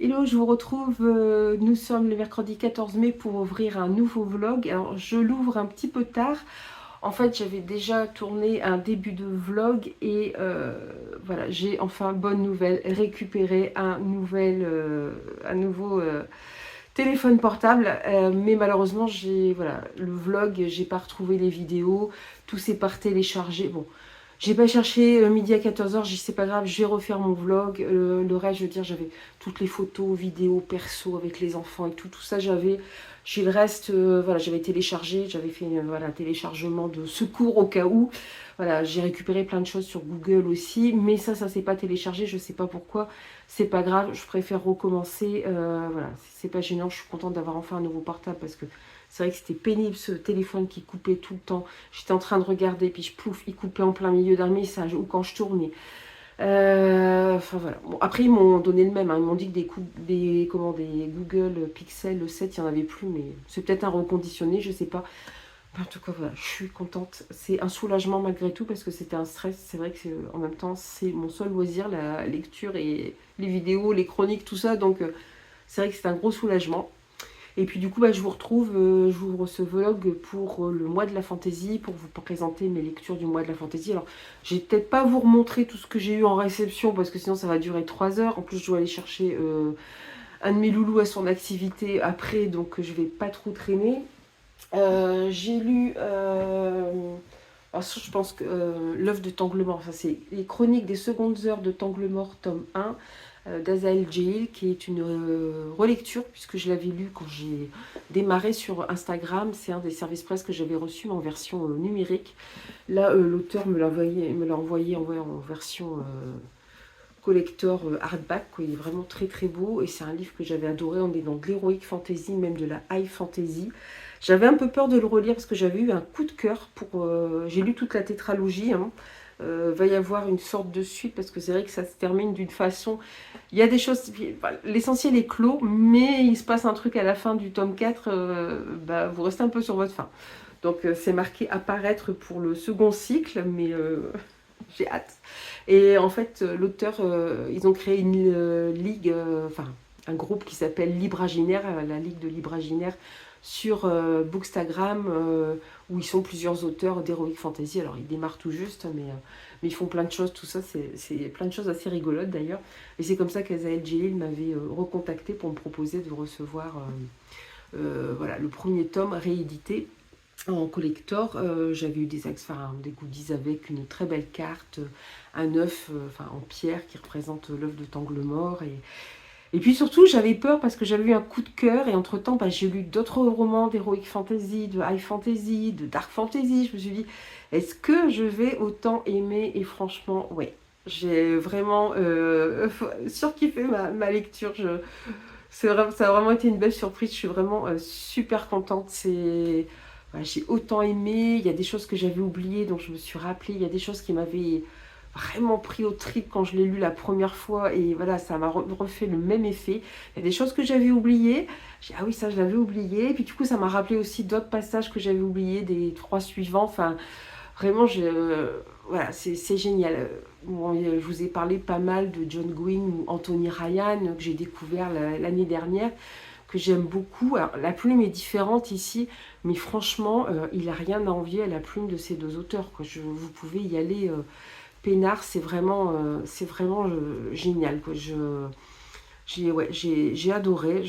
Hello, je vous retrouve, nous sommes le mercredi 14 mai pour ouvrir un nouveau vlog. Alors je l'ouvre un petit peu tard. En fait j'avais déjà tourné un début de vlog et voilà, j'ai enfin bonne nouvelle, récupéré un nouveau téléphone portable. Mais malheureusement voilà, le vlog, j'ai pas retrouvé les vidéos, tout s'est par téléchargé. Bon. J'ai pas cherché midi à 14h, j'ai dit c'est pas grave, je vais refaire mon vlog. Le reste, je veux dire, j'avais toutes les photos, vidéos, perso avec les enfants et tout ça, j'avais. J'ai le reste, voilà, j'avais téléchargé, j'avais fait voilà, un téléchargement de secours au cas où. Voilà, j'ai récupéré plein de choses sur Google aussi, mais ça s'est pas téléchargé, je sais pas pourquoi. C'est pas grave, je préfère recommencer. Voilà, c'est pas gênant, je suis contente d'avoir enfin un nouveau portable parce que c'est vrai que c'était pénible ce téléphone qui coupait tout le temps. J'étais en train de regarder, puis pouf, il coupait en plein milieu d'un message ou quand je tournais. Enfin voilà. Bon, après, ils m'ont donné le même. Hein. Ils m'ont dit que des Google Pixel 7, il n'y en avait plus, mais c'est peut-être un reconditionné, je sais pas. En tout cas, voilà, je suis contente. C'est un soulagement malgré tout parce que c'était un stress. C'est vrai que en même temps, c'est mon seul loisir, la lecture et les vidéos, les chroniques, tout ça. Donc, c'est vrai que c'est un gros soulagement. Et puis du coup, je vous retrouve, j'ouvre ce vlog pour le mois de la fantaisie, pour vous présenter mes lectures du mois de la fantaisie. Alors, je vais peut-être pas vous remontrer tout ce que j'ai eu en réception, parce que sinon ça va durer 3 heures. En plus, je dois aller chercher un de mes loulous à son activité après, donc je vais pas trop traîner. J'ai lu, alors ça, je pense que l'œuvre de Tanglemort, ça c'est les chroniques des secondes heures de Tanglemort, tome 1. D'Azaël Djeil, qui est une relecture, puisque je l'avais lu quand j'ai démarré sur Instagram. C'est un des services presse que j'avais reçu en version numérique. Là, l'auteur me l'a envoyé en version collector hardback, quoi. Il est vraiment très très beau et c'est un livre que j'avais adoré. On est dans de l'heroic fantasy, même de la high fantasy. J'avais un peu peur de le relire parce que j'avais eu un coup de cœur pour... j'ai lu toute la tétralogie, hein. Va y avoir une sorte de suite parce que c'est vrai que ça se termine d'une façon, il y a des choses, l'essentiel est clos, mais il se passe un truc à la fin du tome 4, vous restez un peu sur votre faim. Donc c'est marqué apparaître pour le second cycle, mais j'ai hâte. Et en fait l'auteur, ils ont créé une ligue, un groupe qui s'appelle Libraginaire, la ligue de Libraginaire, sur Bookstagram, où ils sont plusieurs auteurs d'Heroic Fantasy. Alors ils démarrent tout juste, mais ils font plein de choses, tout ça, c'est plein de choses assez rigolotes d'ailleurs. Et c'est comme ça qu'Azaël Djeil m'avait recontacté pour me proposer de recevoir voilà, le premier tome réédité en collector. J'avais eu des goodies avec une très belle carte, un œuf en pierre qui représente l'œuf de Tanglemort. Et puis surtout, j'avais peur parce que j'avais eu un coup de cœur et entre-temps, j'ai lu d'autres romans d'heroic fantasy, de high fantasy, de dark fantasy. Je me suis dit, est-ce que je vais autant aimer? Et franchement, ouais, j'ai vraiment surkiffé ma lecture. Ça a vraiment été une belle surprise. Je suis vraiment super contente. J'ai autant aimé. Il y a des choses que j'avais oubliées, donc je me suis rappelée. Il y a des choses qui m'avaient vraiment pris au trip quand je l'ai lu la première fois et voilà, ça m'a refait le même effet. Il y a des choses que j'avais oubliées, ah oui, ça je l'avais oublié, et puis du coup ça m'a rappelé aussi d'autres passages que j'avais oubliés des 3 suivants. Enfin vraiment voilà, c'est génial. Bon, je vous ai parlé pas mal de John Gwynne ou Anthony Ryan que j'ai découvert l'année dernière, que j'aime beaucoup. Alors la plume est différente ici, mais franchement il n'a rien à envier à la plume de ces deux auteurs, quoi. Vous pouvez y aller peinard, c'est vraiment génial, quoi. J'ai adoré,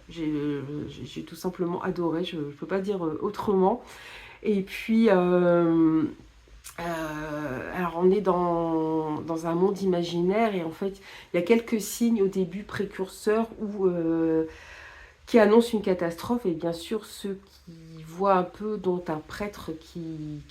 j'ai tout simplement adoré, je ne peux pas dire autrement. Et puis, alors on est dans un monde imaginaire et en fait, il y a quelques signes au début précurseurs qui annonce une catastrophe, et bien sûr ceux qui voient un peu, dont un prêtre qui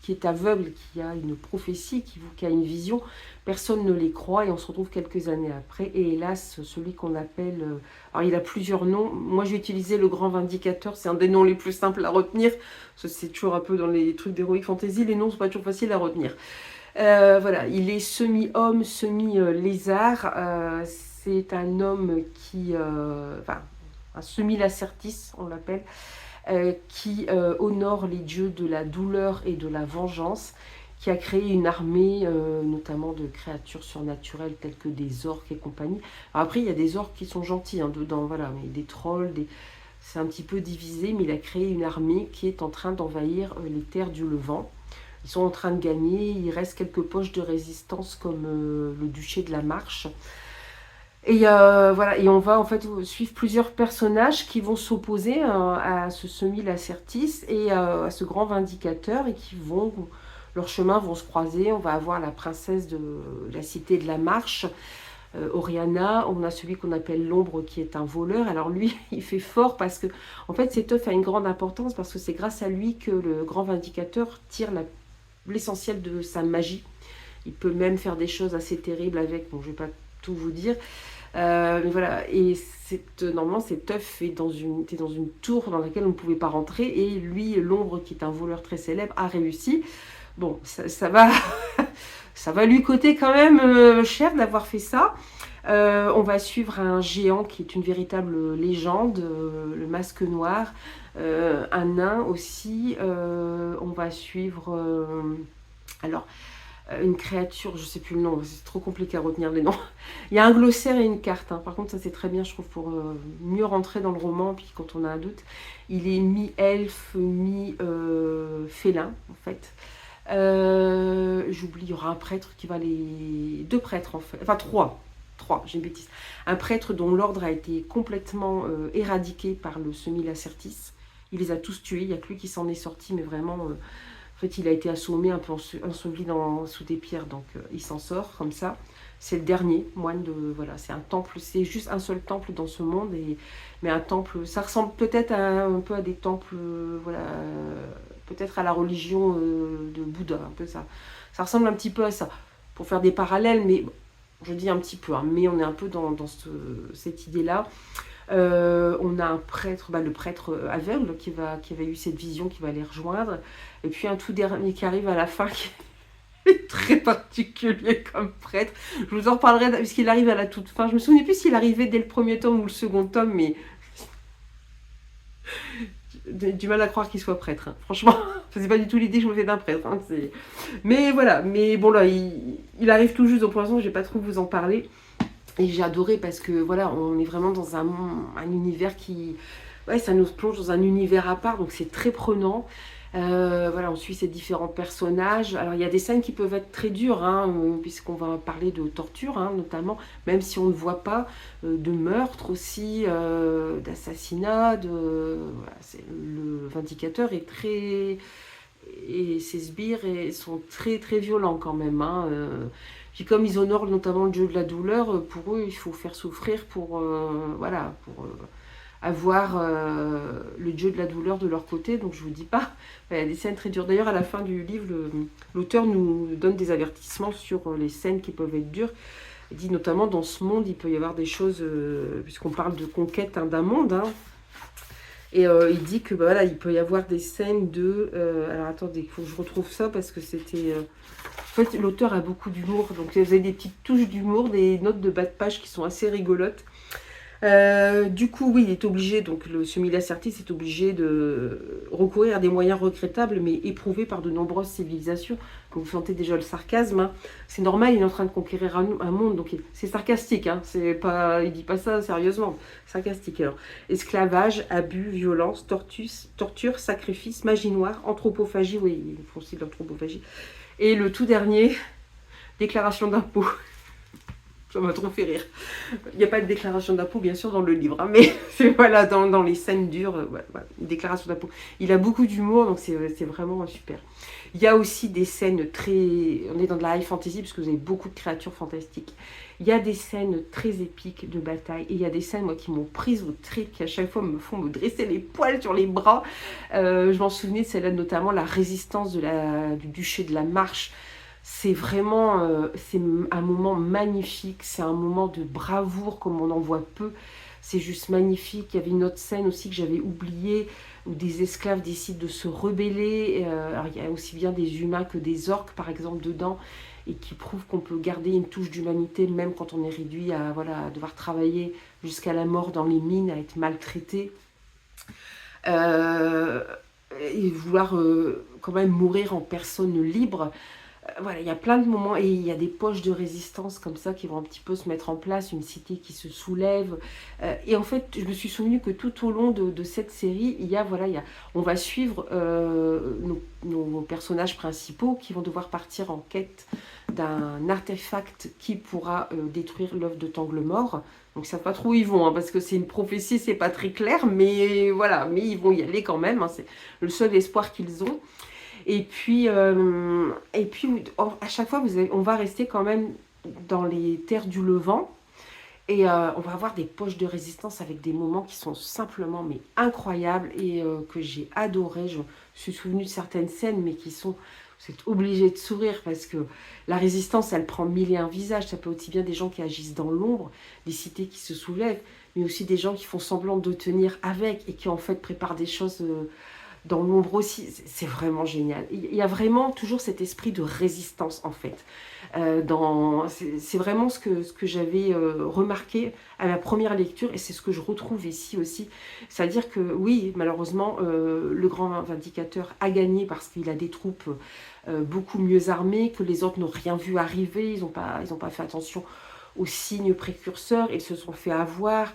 est aveugle, qui a une prophétie, qui a une vision, personne ne les croit et on se retrouve quelques années après. Et hélas, celui qu'on appelle, alors il a plusieurs noms, moi j'ai utilisé le grand vindicateur, c'est un des noms les plus simples à retenir, c'est toujours un peu dans les trucs d'Heroic Fantasy, les noms sont pas toujours faciles à retenir. Voilà, il est semi-homme, semi-lézard. C'est un homme qui, un semi-lacertis, on l'appelle, qui honore les dieux de la douleur et de la vengeance. qui a créé une armée, notamment de créatures surnaturelles telles que des orques et compagnie. Alors après, il y a des orques qui sont gentils hein, dedans, voilà, mais des trolls, c'est un petit peu divisé, mais il a créé une armée qui est en train d'envahir les terres du Levant. Ils sont en train de gagner, il reste quelques poches de résistance comme le duché de la Marche. Et voilà, et on va en fait suivre plusieurs personnages qui vont s'opposer à ce semi-lacertis et à ce grand vindicateur et qui vont, leurs chemins vont se croiser. On va avoir la princesse de la cité de la Marche, Oriana. On a celui qu'on appelle l'ombre qui est un voleur. Alors lui, il fait fort parce que en fait cet œuf a une grande importance parce que c'est grâce à lui que le grand vindicateur tire l'essentiel de sa magie. Il peut même faire des choses assez terribles avec, bon je vais pas tout vous dire. Mais voilà, et normalement cet œuf était dans une tour dans laquelle on ne pouvait pas rentrer, et lui, l'ombre, qui est un voleur très célèbre, a réussi. Bon, ça va, ça va lui coûter quand même cher d'avoir fait ça. On va suivre un géant qui est une véritable légende, le masque noir, un nain aussi. On va suivre... alors, une créature, je sais plus le nom, c'est trop compliqué à retenir les noms. Il y a un glossaire et une carte, hein. Par contre ça c'est très bien je trouve pour mieux rentrer dans le roman, puis quand on a un doute. Il est mi-elfe, mi-félin en fait. J'oublie, il y aura un prêtre qui va les... Deux prêtres en fait, enfin trois, j'ai une bêtise. Un prêtre dont l'ordre a été complètement éradiqué par le semi-lacertis. Il les a tous tués, il n'y a que lui qui s'en est sorti, mais vraiment... En fait, il a été assommé, un peu enseveli sous des pierres, donc il s'en sort comme ça. C'est le dernier moine de... Voilà, c'est un temple, c'est juste un seul temple dans ce monde, mais un temple... Ça ressemble peut-être un peu à des temples, voilà, peut-être à la religion de Bouddha, un peu ça. Ça ressemble un petit peu à ça, pour faire des parallèles, mais bon, je dis un petit peu, hein, mais on est un peu dans cette idée-là. On a un prêtre, le prêtre aveugle qui avait eu cette vision, qui va les rejoindre. Et puis un tout dernier qui arrive à la fin, qui est très particulier comme prêtre. Je vous en reparlerai, puisqu'il arrive à la toute fin. Je me souviens plus s'il arrivait dès le premier tome ou le second tome, mais j'ai du mal à croire qu'il soit prêtre. Hein. Franchement, c'est pas du tout l'idée que je me fais d'un prêtre. Hein. Mais voilà, mais bon là, il arrive tout juste, donc pour l'instant, je vais pas trop vous en parler. Et j'ai adoré parce que voilà, on est vraiment dans un univers qui... Ouais, ça nous plonge dans un univers à part, donc c'est très prenant. Voilà, on suit ces différents personnages. Alors il y a des scènes qui peuvent être très dures, hein, puisqu'on va parler de torture, hein, notamment, même si on ne voit pas, de meurtre aussi, d'assassinat. Voilà, le vindicateur est très... Et ses sbires sont très très violents quand même. Hein, puis comme ils honorent notamment le dieu de la douleur, pour eux, il faut faire souffrir pour, voilà, pour avoir le dieu de la douleur de leur côté. Donc je vous dis pas, il y a des scènes très dures. D'ailleurs, à la fin du livre, l'auteur nous donne des avertissements sur les scènes qui peuvent être dures. Il dit notamment dans ce monde, il peut y avoir des choses, puisqu'on parle de conquête hein, d'un monde, hein, et il dit que voilà, il peut y avoir des scènes de... alors attendez, il faut que je retrouve ça parce que c'était... En fait, l'auteur a beaucoup d'humour, donc vous avez des petites touches d'humour, des notes de bas de page qui sont assez rigolotes. Du coup, oui, il est obligé, donc le semi-lacertis est obligé de recourir à des moyens regrettables, mais éprouvés par de nombreuses civilisations. Vous sentez déjà le sarcasme. Hein. C'est normal, il est en train de conquérir un monde, donc c'est sarcastique. Hein. Il dit pas ça sérieusement. Sarcastique. Alors, esclavage, abus, violence, torture, sacrifice, magie noire, anthropophagie. Oui, ils font aussi de l'anthropophagie. Et le tout dernier, déclaration d'impôt. Ça m'a trop fait rire. Il n'y a pas de déclaration d'impôt, bien sûr, dans le livre, hein, mais c'est voilà, dans les scènes dures, voilà, déclaration d'impôt. Il a beaucoup d'humour, donc c'est vraiment super. Il y a aussi des scènes très... On est dans de la high fantasy, parce que vous avez beaucoup de créatures fantastiques. Il y a des scènes très épiques de bataille, et il y a des scènes, moi, qui m'ont prise au trip, qui à chaque fois me font me dresser les poils sur les bras. Je m'en souvenais de celle-là, notamment la résistance du duché de la Marche. C'est vraiment c'est un moment magnifique, c'est un moment de bravoure comme on en voit peu, c'est juste magnifique. Il y avait une autre scène aussi que j'avais oubliée, où des esclaves décident de se rebeller, alors il y a aussi bien des humains que des orques par exemple dedans, et qui prouvent qu'on peut garder une touche d'humanité même quand on est réduit à, voilà, à devoir travailler jusqu'à la mort dans les mines, à être maltraité. Et vouloir quand même mourir en personne libre. Voilà, il y a plein de moments et il y a des poches de résistance comme ça qui vont un petit peu se mettre en place, une cité qui se soulève. Et en fait, je me suis souvenu que tout au long de cette série, voilà, on va suivre nos personnages principaux qui vont devoir partir en quête d'un artefact qui pourra détruire l'œuvre de Tanglemort. Donc, ils ne savent pas trop où ils vont, hein, parce que c'est une prophétie, c'est pas très clair, mais voilà, mais ils vont y aller quand même, hein, c'est le seul espoir qu'ils ont. Et puis à chaque fois, on va rester quand même dans les terres du Levant. Et on va avoir des poches de résistance avec des moments qui sont simplement mais incroyables et que j'ai adoré. Je me suis souvenu de certaines scènes, mais vous êtes obligé de sourire parce que la résistance, elle prend mille et un visages. Ça peut aussi bien des gens qui agissent dans l'ombre, des cités qui se soulèvent, mais aussi des gens qui font semblant de tenir avec et qui en fait préparent des choses dans l'ombre aussi. C'est vraiment génial. Il y a vraiment toujours cet esprit de résistance en fait. C'est vraiment ce que j'avais remarqué à la première lecture et c'est ce que je retrouve ici aussi. C'est-à-dire que oui, malheureusement, le grand vindicateur a gagné parce qu'il a des troupes beaucoup mieux armées, que les autres n'ont rien vu arriver, ils n'ont pas fait attention aux signes précurseurs, ils se sont fait avoir,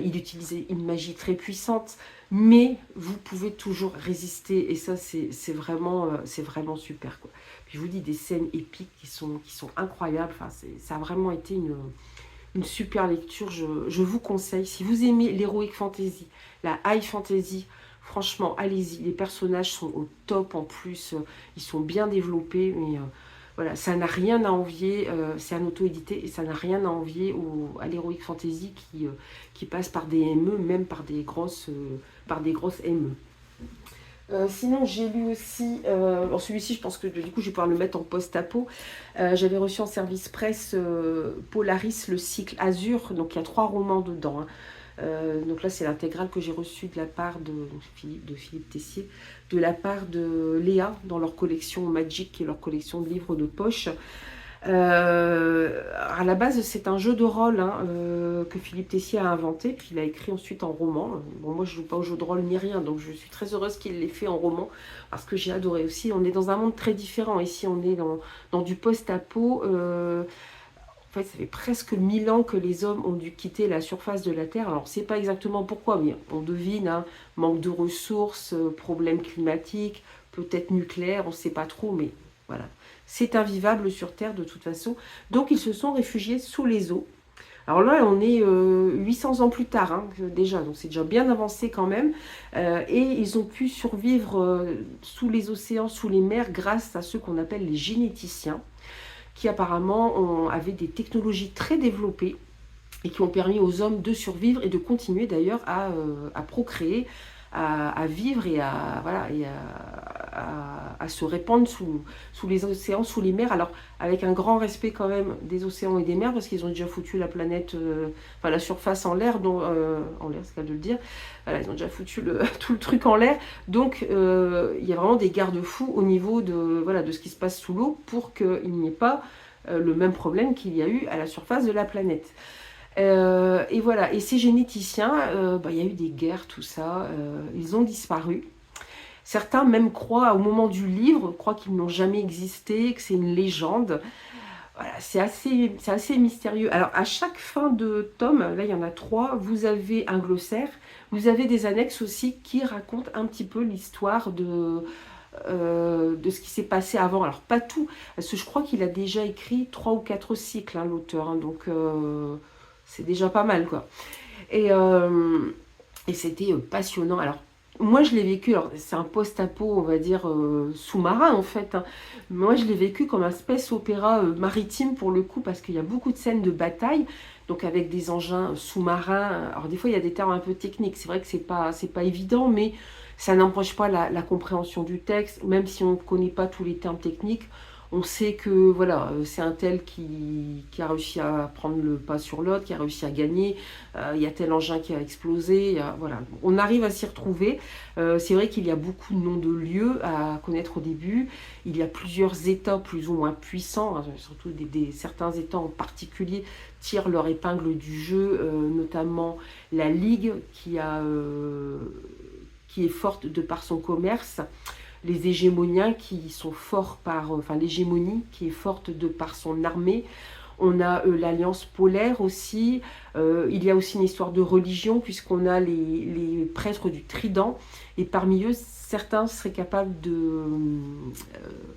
il utilisait une magie très puissante, mais vous pouvez toujours résister et ça c'est vraiment super quoi. Puis je vous dis des scènes épiques qui sont incroyables, enfin, ça a vraiment été une super lecture, je vous conseille, si vous aimez l'heroic fantasy, la high fantasy, franchement allez-y, les personnages sont au top en plus, ils sont bien développés, mais voilà, ça n'a rien à envier, c'est un auto-édité et ça n'a rien à envier à l'Heroic Fantasy qui passe par des ME, même par des grosses ME. Sinon, j'ai lu aussi, celui-ci, je pense que du coup, je vais pouvoir le mettre en post-apo. J'avais reçu en service presse Polaris, le cycle Azur, donc il y a 3 romans dedans, hein. Donc là, c'est l'intégrale que j'ai reçue de la part de Philippe Tessier, de la part de Léa, dans leur collection Magic, qui est leur collection de livres de poche. À la base, c'est un jeu de rôle hein, que Philippe Tessier a inventé, puis il a écrit ensuite en roman. Bon, moi, je ne joue pas au jeu de rôle ni rien, donc je suis très heureuse qu'il l'ait fait en roman, parce que j'ai adoré aussi. On est dans un monde très différent. Ici, on est dans du post-apo. En fait, ça fait presque 1000 ans que les hommes ont dû quitter la surface de la Terre. Alors, on ne sait pas exactement pourquoi, mais on devine, hein, manque de ressources, problèmes climatiques, peut-être nucléaires, on ne sait pas trop, mais voilà. C'est invivable sur Terre de toute façon. Donc, ils se sont réfugiés sous les eaux. Alors là, on est 800 ans plus tard, hein, déjà, donc c'est déjà bien avancé quand même. Et ils ont pu survivre sous les océans, sous les mers, grâce à ceux qu'on appelle les généticiens, qui apparemment avaient des technologies très développées et qui ont permis aux hommes de survivre et de continuer d'ailleurs à procréer, à vivre et à se répandre sous les océans, sous les mers. Alors avec un grand respect quand même des océans et des mers, parce qu'ils ont déjà foutu la planète, enfin la surface en l'air, en l'air c'est le cas de le dire, voilà, ils ont déjà foutu tout le truc en l'air, donc il y a vraiment des garde-fous au niveau de ce qui se passe sous l'eau pour qu'il n'y ait pas le même problème qu'il y a eu à la surface de la planète. Et voilà, et ces généticiens, il y a eu des guerres, tout ça, ils ont disparu. Certains même croient, au moment du livre, croient qu'ils n'ont jamais existé, que c'est une légende. Voilà, c'est assez mystérieux. Alors, à chaque fin de tome, là il y en a 3, vous avez un glossaire, vous avez des annexes aussi qui racontent un petit peu l'histoire de ce qui s'est passé avant. Alors, pas tout, parce que je crois qu'il a déjà écrit 3 ou 4 cycles, hein, l'auteur, hein, donc c'est déjà pas mal, quoi. Et c'était passionnant. Alors, moi, je l'ai vécu, alors c'est un post-apo, on va dire, sous-marin, en fait, hein. Moi, je l'ai vécu comme un space opéra maritime, pour le coup, parce qu'il y a beaucoup de scènes de bataille, donc avec des engins sous-marins. Alors, des fois, il y a des termes un peu techniques. C'est vrai que c'est pas évident, mais ça n'empêche pas la compréhension du texte, même si on ne connaît pas tous les termes techniques. On sait que voilà, c'est un tel qui a réussi à prendre le pas sur l'autre, qui a réussi à gagner, il y a tel engin qui a explosé, voilà. On arrive à s'y retrouver. C'est vrai qu'il y a beaucoup de noms de lieux à connaître au début. Il y a plusieurs états plus ou moins puissants, hein, surtout certains états en particulier tirent leur épingle du jeu, notamment la Ligue qui est forte de par son commerce. les hégémoniens qui sont forts enfin l'hégémonie qui est forte de par son armée. On a l'alliance polaire aussi. Il y a aussi une histoire de religion puisqu'on a les prêtres du Trident. Et parmi eux, certains seraient capables de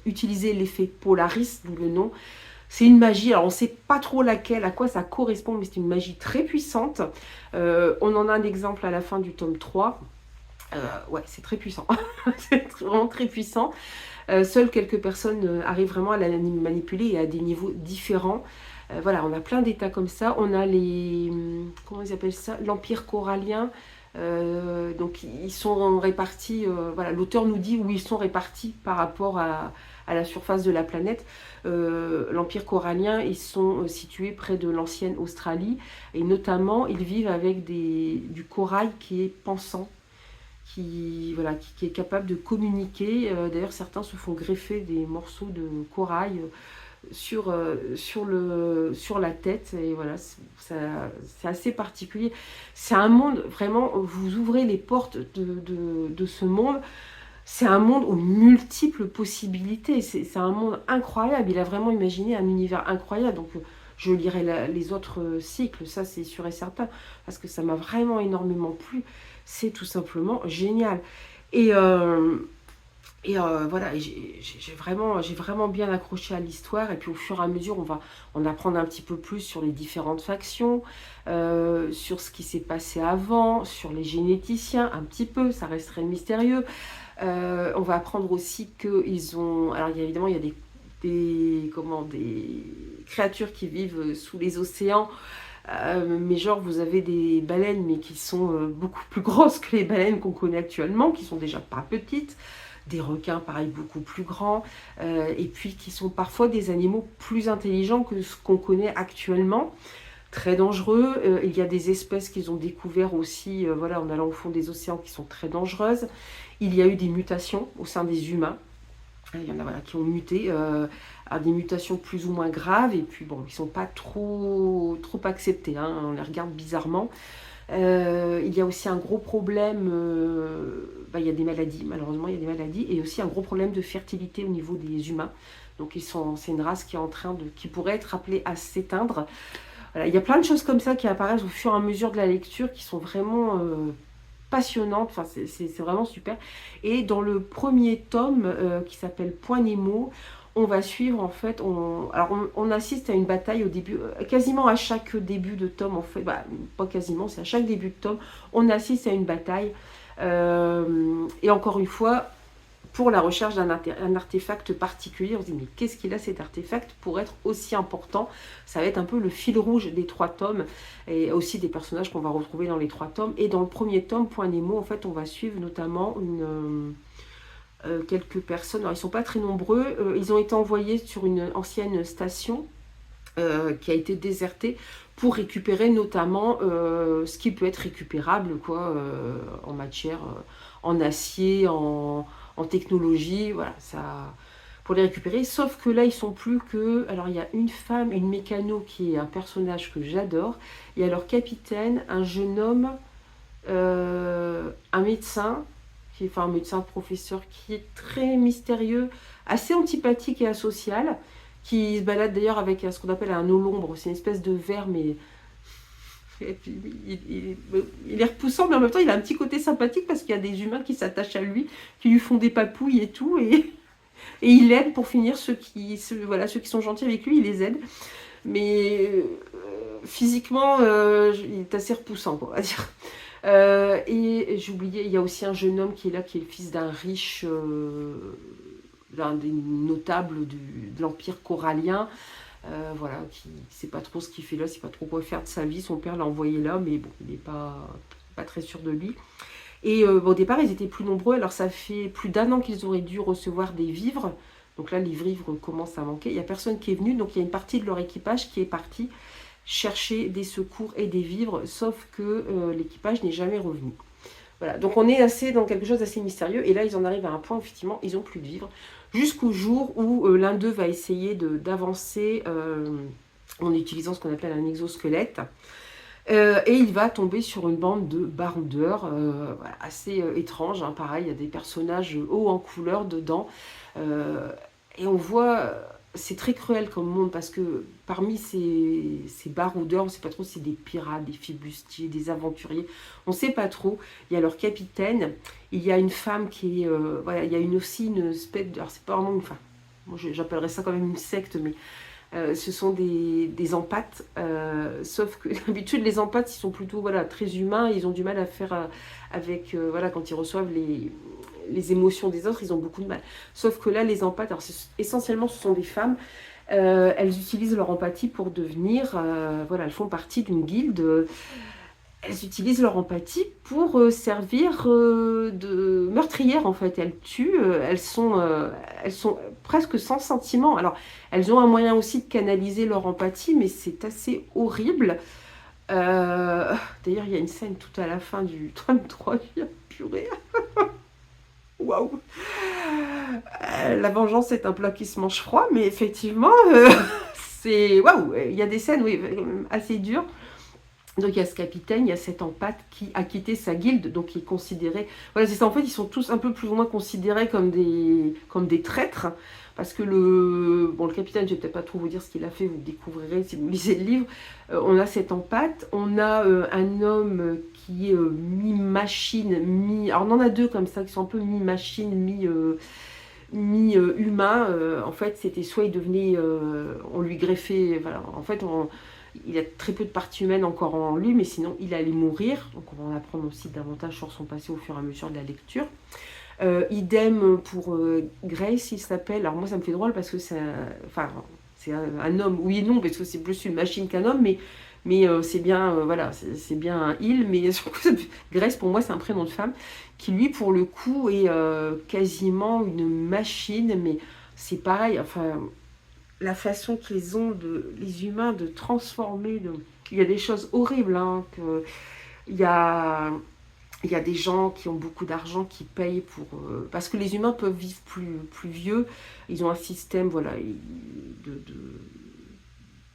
utiliser l'effet Polaris, d'où le nom. C'est une magie, alors on ne sait pas trop laquelle, à quoi ça correspond, mais c'est une magie très puissante. On en a un exemple à la fin du tome 3. Ouais, c'est très puissant. C'est vraiment très puissant. Seules quelques personnes arrivent vraiment à la manipuler et à des niveaux différents. Voilà, on a plein d'états comme ça. On a comment ils appellent ça? L'Empire corallien. Donc ils sont répartis, voilà, l'auteur nous dit où ils sont répartis par rapport à la surface de la planète. L'Empire corallien, ils sont situés près de l'ancienne Australie et notamment ils vivent avec du corail qui est pensant, voilà, qui est capable de communiquer. D'ailleurs, certains se font greffer des morceaux de corail sur la tête. Et voilà, c'est assez particulier. C'est un monde, vraiment, vous ouvrez les portes de ce monde. C'est un monde aux multiples possibilités. C'est un monde incroyable. Il a vraiment imaginé un univers incroyable. Donc, je lirai les autres cycles, ça c'est sûr et certain, parce que ça m'a vraiment énormément plu. C'est tout simplement génial. Et voilà, j'ai vraiment bien accroché à l'histoire. Et puis au fur et à mesure, on va en apprendre un petit peu plus sur les différentes factions, sur ce qui s'est passé avant, sur les généticiens, un petit peu, ça resterait mystérieux. On va apprendre aussi qu'ils ont... Alors évidemment, il y a des créatures qui vivent sous les océans. Mais genre, vous avez des baleines, mais qui sont beaucoup plus grosses que les baleines qu'on connaît actuellement, qui sont déjà pas petites. Des requins, pareil, beaucoup plus grands. Et puis, qui sont parfois des animaux plus intelligents que ce qu'on connaît actuellement. Très dangereux. Il y a des espèces qu'ils ont découvert aussi, voilà, en allant au fond des océans, qui sont très dangereuses. Il y a eu des mutations au sein des humains. Il y en a, voilà, qui ont muté à des mutations plus ou moins graves. Et puis, bon, ils ne sont pas trop acceptés. Hein, on les regarde bizarrement. Il y a aussi un gros problème, il y a des maladies, malheureusement il y a des maladies, et aussi un gros problème de fertilité au niveau des humains. Donc c'est une race qui est qui pourrait être appelée à s'éteindre. Voilà, il y a plein de choses comme ça qui apparaissent au fur et à mesure de la lecture qui sont vraiment passionnantes, enfin, c'est vraiment super. Et dans le premier tome qui s'appelle Point Nemo, on va suivre en fait, on assiste à une bataille au début, quasiment à chaque début de tome en fait, pas quasiment, c'est à chaque début de tome, on assiste à une bataille. Et encore une fois, pour la recherche d'un artefact particulier, on se dit mais qu'est-ce qu'il a cet artefact pour être aussi important? Ça va être un peu le fil rouge des 3 tomes et aussi des personnages qu'on va retrouver dans les 3 tomes. Et dans le premier tome, Point Nemo, en fait, on va suivre notamment quelques personnes. Alors, ils ne sont pas très nombreux. Ils ont été envoyés sur une ancienne station qui a été désertée pour récupérer notamment ce qui peut être récupérable en matière, en acier, en technologie, voilà, ça, pour les récupérer. Sauf que là, ils sont plus que... Alors, il y a une femme, une mécano qui est un personnage que j'adore. Il y a leur capitaine, un jeune homme, un médecin, un médecin professeur qui est très mystérieux, assez antipathique et asocial, qui se balade d'ailleurs avec ce qu'on appelle un olombre. C'est une espèce de ver, mais et puis, il est repoussant, mais en même temps, il a un petit côté sympathique parce qu'il y a des humains qui s'attachent à lui, qui lui font des papouilles et tout. Et il aide pour finir ceux qui sont gentils avec lui, il les aide. Mais physiquement, il est assez repoussant, on va dire. Et j'ai oublié, il y a aussi un jeune homme qui est là, qui est le fils d'un riche, l'un des notables de l'Empire corallien. Voilà, qui ne sait pas trop ce qu'il fait là, ne sait pas trop quoi faire de sa vie. Son père l'a envoyé là, mais bon, il n'est pas très sûr de lui. Et au départ, ils étaient plus nombreux. Alors, ça fait plus d'1 an qu'ils auraient dû recevoir des vivres. Donc là, les vivres commencent à manquer. Il n'y a personne qui est venu, donc il y a une partie de leur équipage qui est partie chercher des secours et des vivres, sauf que l'équipage n'est jamais revenu. Voilà, donc on est dans quelque chose d'assez mystérieux. Et là, ils en arrivent à un point où, effectivement, ils n'ont plus de vivres. Jusqu'au jour où l'un d'eux va essayer d'avancer en utilisant ce qu'on appelle un exosquelette. Et il va tomber sur une bande de baroudeurs voilà, assez étranges, hein. Pareil, il y a des personnages hauts en couleur dedans. Euh, et on voit, c'est très cruel comme monde parce que parmi ces baroudeurs, on ne sait pas trop si c'est des pirates, des flibustiers, des aventuriers, on ne sait pas trop. Il y a leur capitaine, il y a une femme qui est, voilà, il y a aussi une espèce, alors c'est pas vraiment une femme, moi j'appellerais ça quand même une secte, mais ce sont des empathes, sauf que d'habitude les empathes ils sont plutôt voilà, très humains, ils ont du mal à faire avec, voilà, quand ils reçoivent les émotions des autres, ils ont beaucoup de mal. Sauf que là les empathes, alors essentiellement ce sont des femmes, elles utilisent leur empathie pour devenir, voilà, elles font partie d'une guilde, elles utilisent leur empathie pour servir de meurtrières en fait. Elles tuent, elles sont presque sans sentiment. Alors, elles ont un moyen aussi de canaliser leur empathie, mais c'est assez horrible. D'ailleurs, il y a une scène tout à la fin du 33, purée. Waouh! La vengeance est un plat qui se mange froid, mais effectivement, c'est waouh! Il y a des scènes, oui, assez dures. Donc il y a ce capitaine, il y a cet empathe qui a quitté sa guilde, donc qui est considéré... Voilà, c'est ça, en fait, ils sont tous un peu plus ou moins considérés comme des traîtres, parce que le capitaine, je vais peut-être pas trop vous dire ce qu'il a fait, vous le découvrirez si vous lisez le livre. On a cet empathe, on a un homme qui est mi-machine, mi... Alors on en a deux comme ça, qui sont un peu mi-machine, mi-humain. En fait, c'était soit il devenait... on lui greffait... Voilà, en fait, il a très peu de parties humaines encore en lui, mais sinon il allait mourir. Donc on va en apprendre aussi davantage sur son passé au fur et à mesure de la lecture. Idem pour Grace, il s'appelle. Alors moi ça me fait drôle parce que c'est un homme, oui et non, parce que c'est plus une machine qu'un homme, mais c'est bien, voilà, c'est bien un il, mais Grace pour moi c'est un prénom de femme, qui lui pour le coup est quasiment une machine, mais c'est pareil, enfin la façon qu'ils ont, les humains, de transformer. Il y a des choses horribles. Hein, il, y a, il y a des gens qui ont beaucoup d'argent qui payent pour... parce que les humains peuvent vivre plus vieux. Ils ont un système voilà, de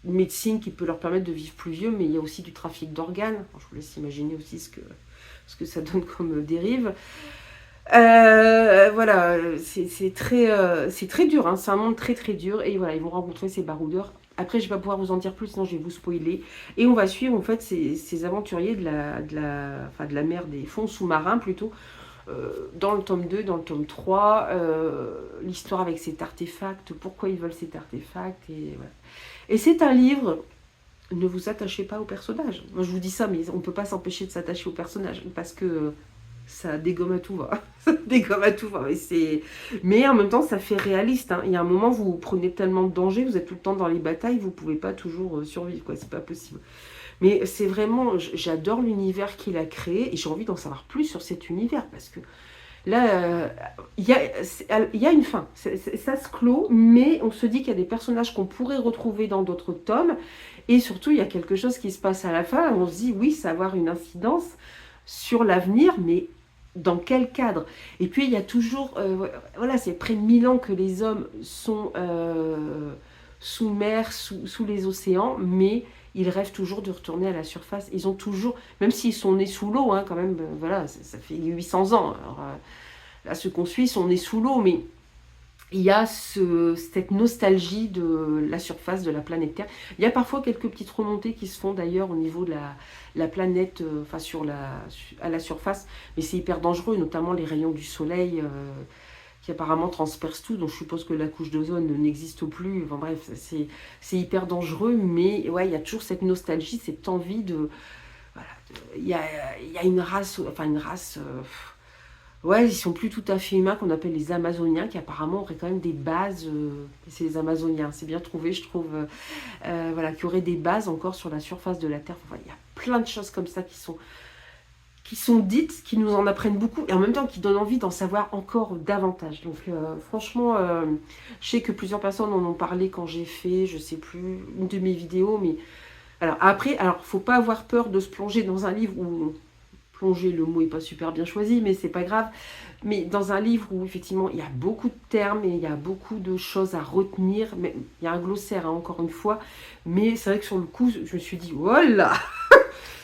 médecine qui peut leur permettre de vivre plus vieux, mais il y a aussi du trafic d'organes. Je vous laisse imaginer aussi ce que ça donne comme dérive. Voilà, c'est très dur, hein, c'est un monde très très dur, et voilà, ils vont rencontrer ces baroudeurs. Après, je vais pas pouvoir vous en dire plus, sinon je vais vous spoiler. Et on va suivre en fait ces aventuriers de la mer, des fonds sous-marins plutôt, dans le tome 2, dans le tome 3, l'histoire avec cet artefact, pourquoi ils veulent cet artefact, et voilà. Et c'est un livre, ne vous attachez pas au personnage. Moi je vous dis ça, mais on peut pas s'empêcher de s'attacher au personnage, parce que ça dégomme à tout va. Ça dégomme à tout va. Mais en même temps, ça fait réaliste. Hein. Il y a un moment, vous prenez tellement de danger, vous êtes tout le temps dans les batailles, vous pouvez pas toujours survivre, quoi. C'est pas possible. Mais c'est vraiment, j'adore l'univers qu'il a créé et j'ai envie d'en savoir plus sur cet univers parce que là, il y a une fin. Ça se clôt, mais on se dit qu'il y a des personnages qu'on pourrait retrouver dans d'autres tomes et surtout, il y a quelque chose qui se passe à la fin. On se dit, oui, ça va avoir une incidence sur l'avenir, mais dans quel cadre? Et puis il y a toujours, voilà, c'est près de 1000 ans que les hommes sont sous mer, sous les océans, mais ils rêvent toujours de retourner à la surface. Ils ont toujours, même s'ils sont nés sous l'eau, hein, quand même, voilà, ça fait 800 ans. Alors, là, ceux qu'on suit sont nés sous l'eau, mais il y a cette nostalgie de la surface de la planète Terre. Il y a parfois quelques petites remontées qui se font d'ailleurs au niveau de la planète, enfin à la surface, mais c'est hyper dangereux, notamment les rayons du soleil qui apparemment transpercent tout, donc je suppose que la couche d'ozone n'existe plus. Enfin bref, c'est hyper dangereux, mais ouais, il y a toujours cette nostalgie, cette envie de... Voilà, il y a une race, enfin une race... ouais, ils sont plus tout à fait humains, qu'on appelle les Amazoniens, qui apparemment auraient quand même des bases. C'est les Amazoniens, c'est bien trouvé, je trouve. Voilà, qui auraient des bases encore sur la surface de la Terre. Enfin, il y a plein de choses comme ça qui sont dites, qui nous en apprennent beaucoup, et en même temps qui donnent envie d'en savoir encore davantage. Donc, franchement, je sais que plusieurs personnes en ont parlé quand j'ai fait, je sais plus, une de mes vidéos, mais alors après, faut pas avoir peur de se plonger dans un livre où plonger, le mot n'est pas super bien choisi, mais c'est pas grave. Mais dans un livre où effectivement il y a beaucoup de termes et il y a beaucoup de choses à retenir, mais il y a un glossaire hein, encore une fois, mais c'est vrai que sur le coup je me suis dit voilà,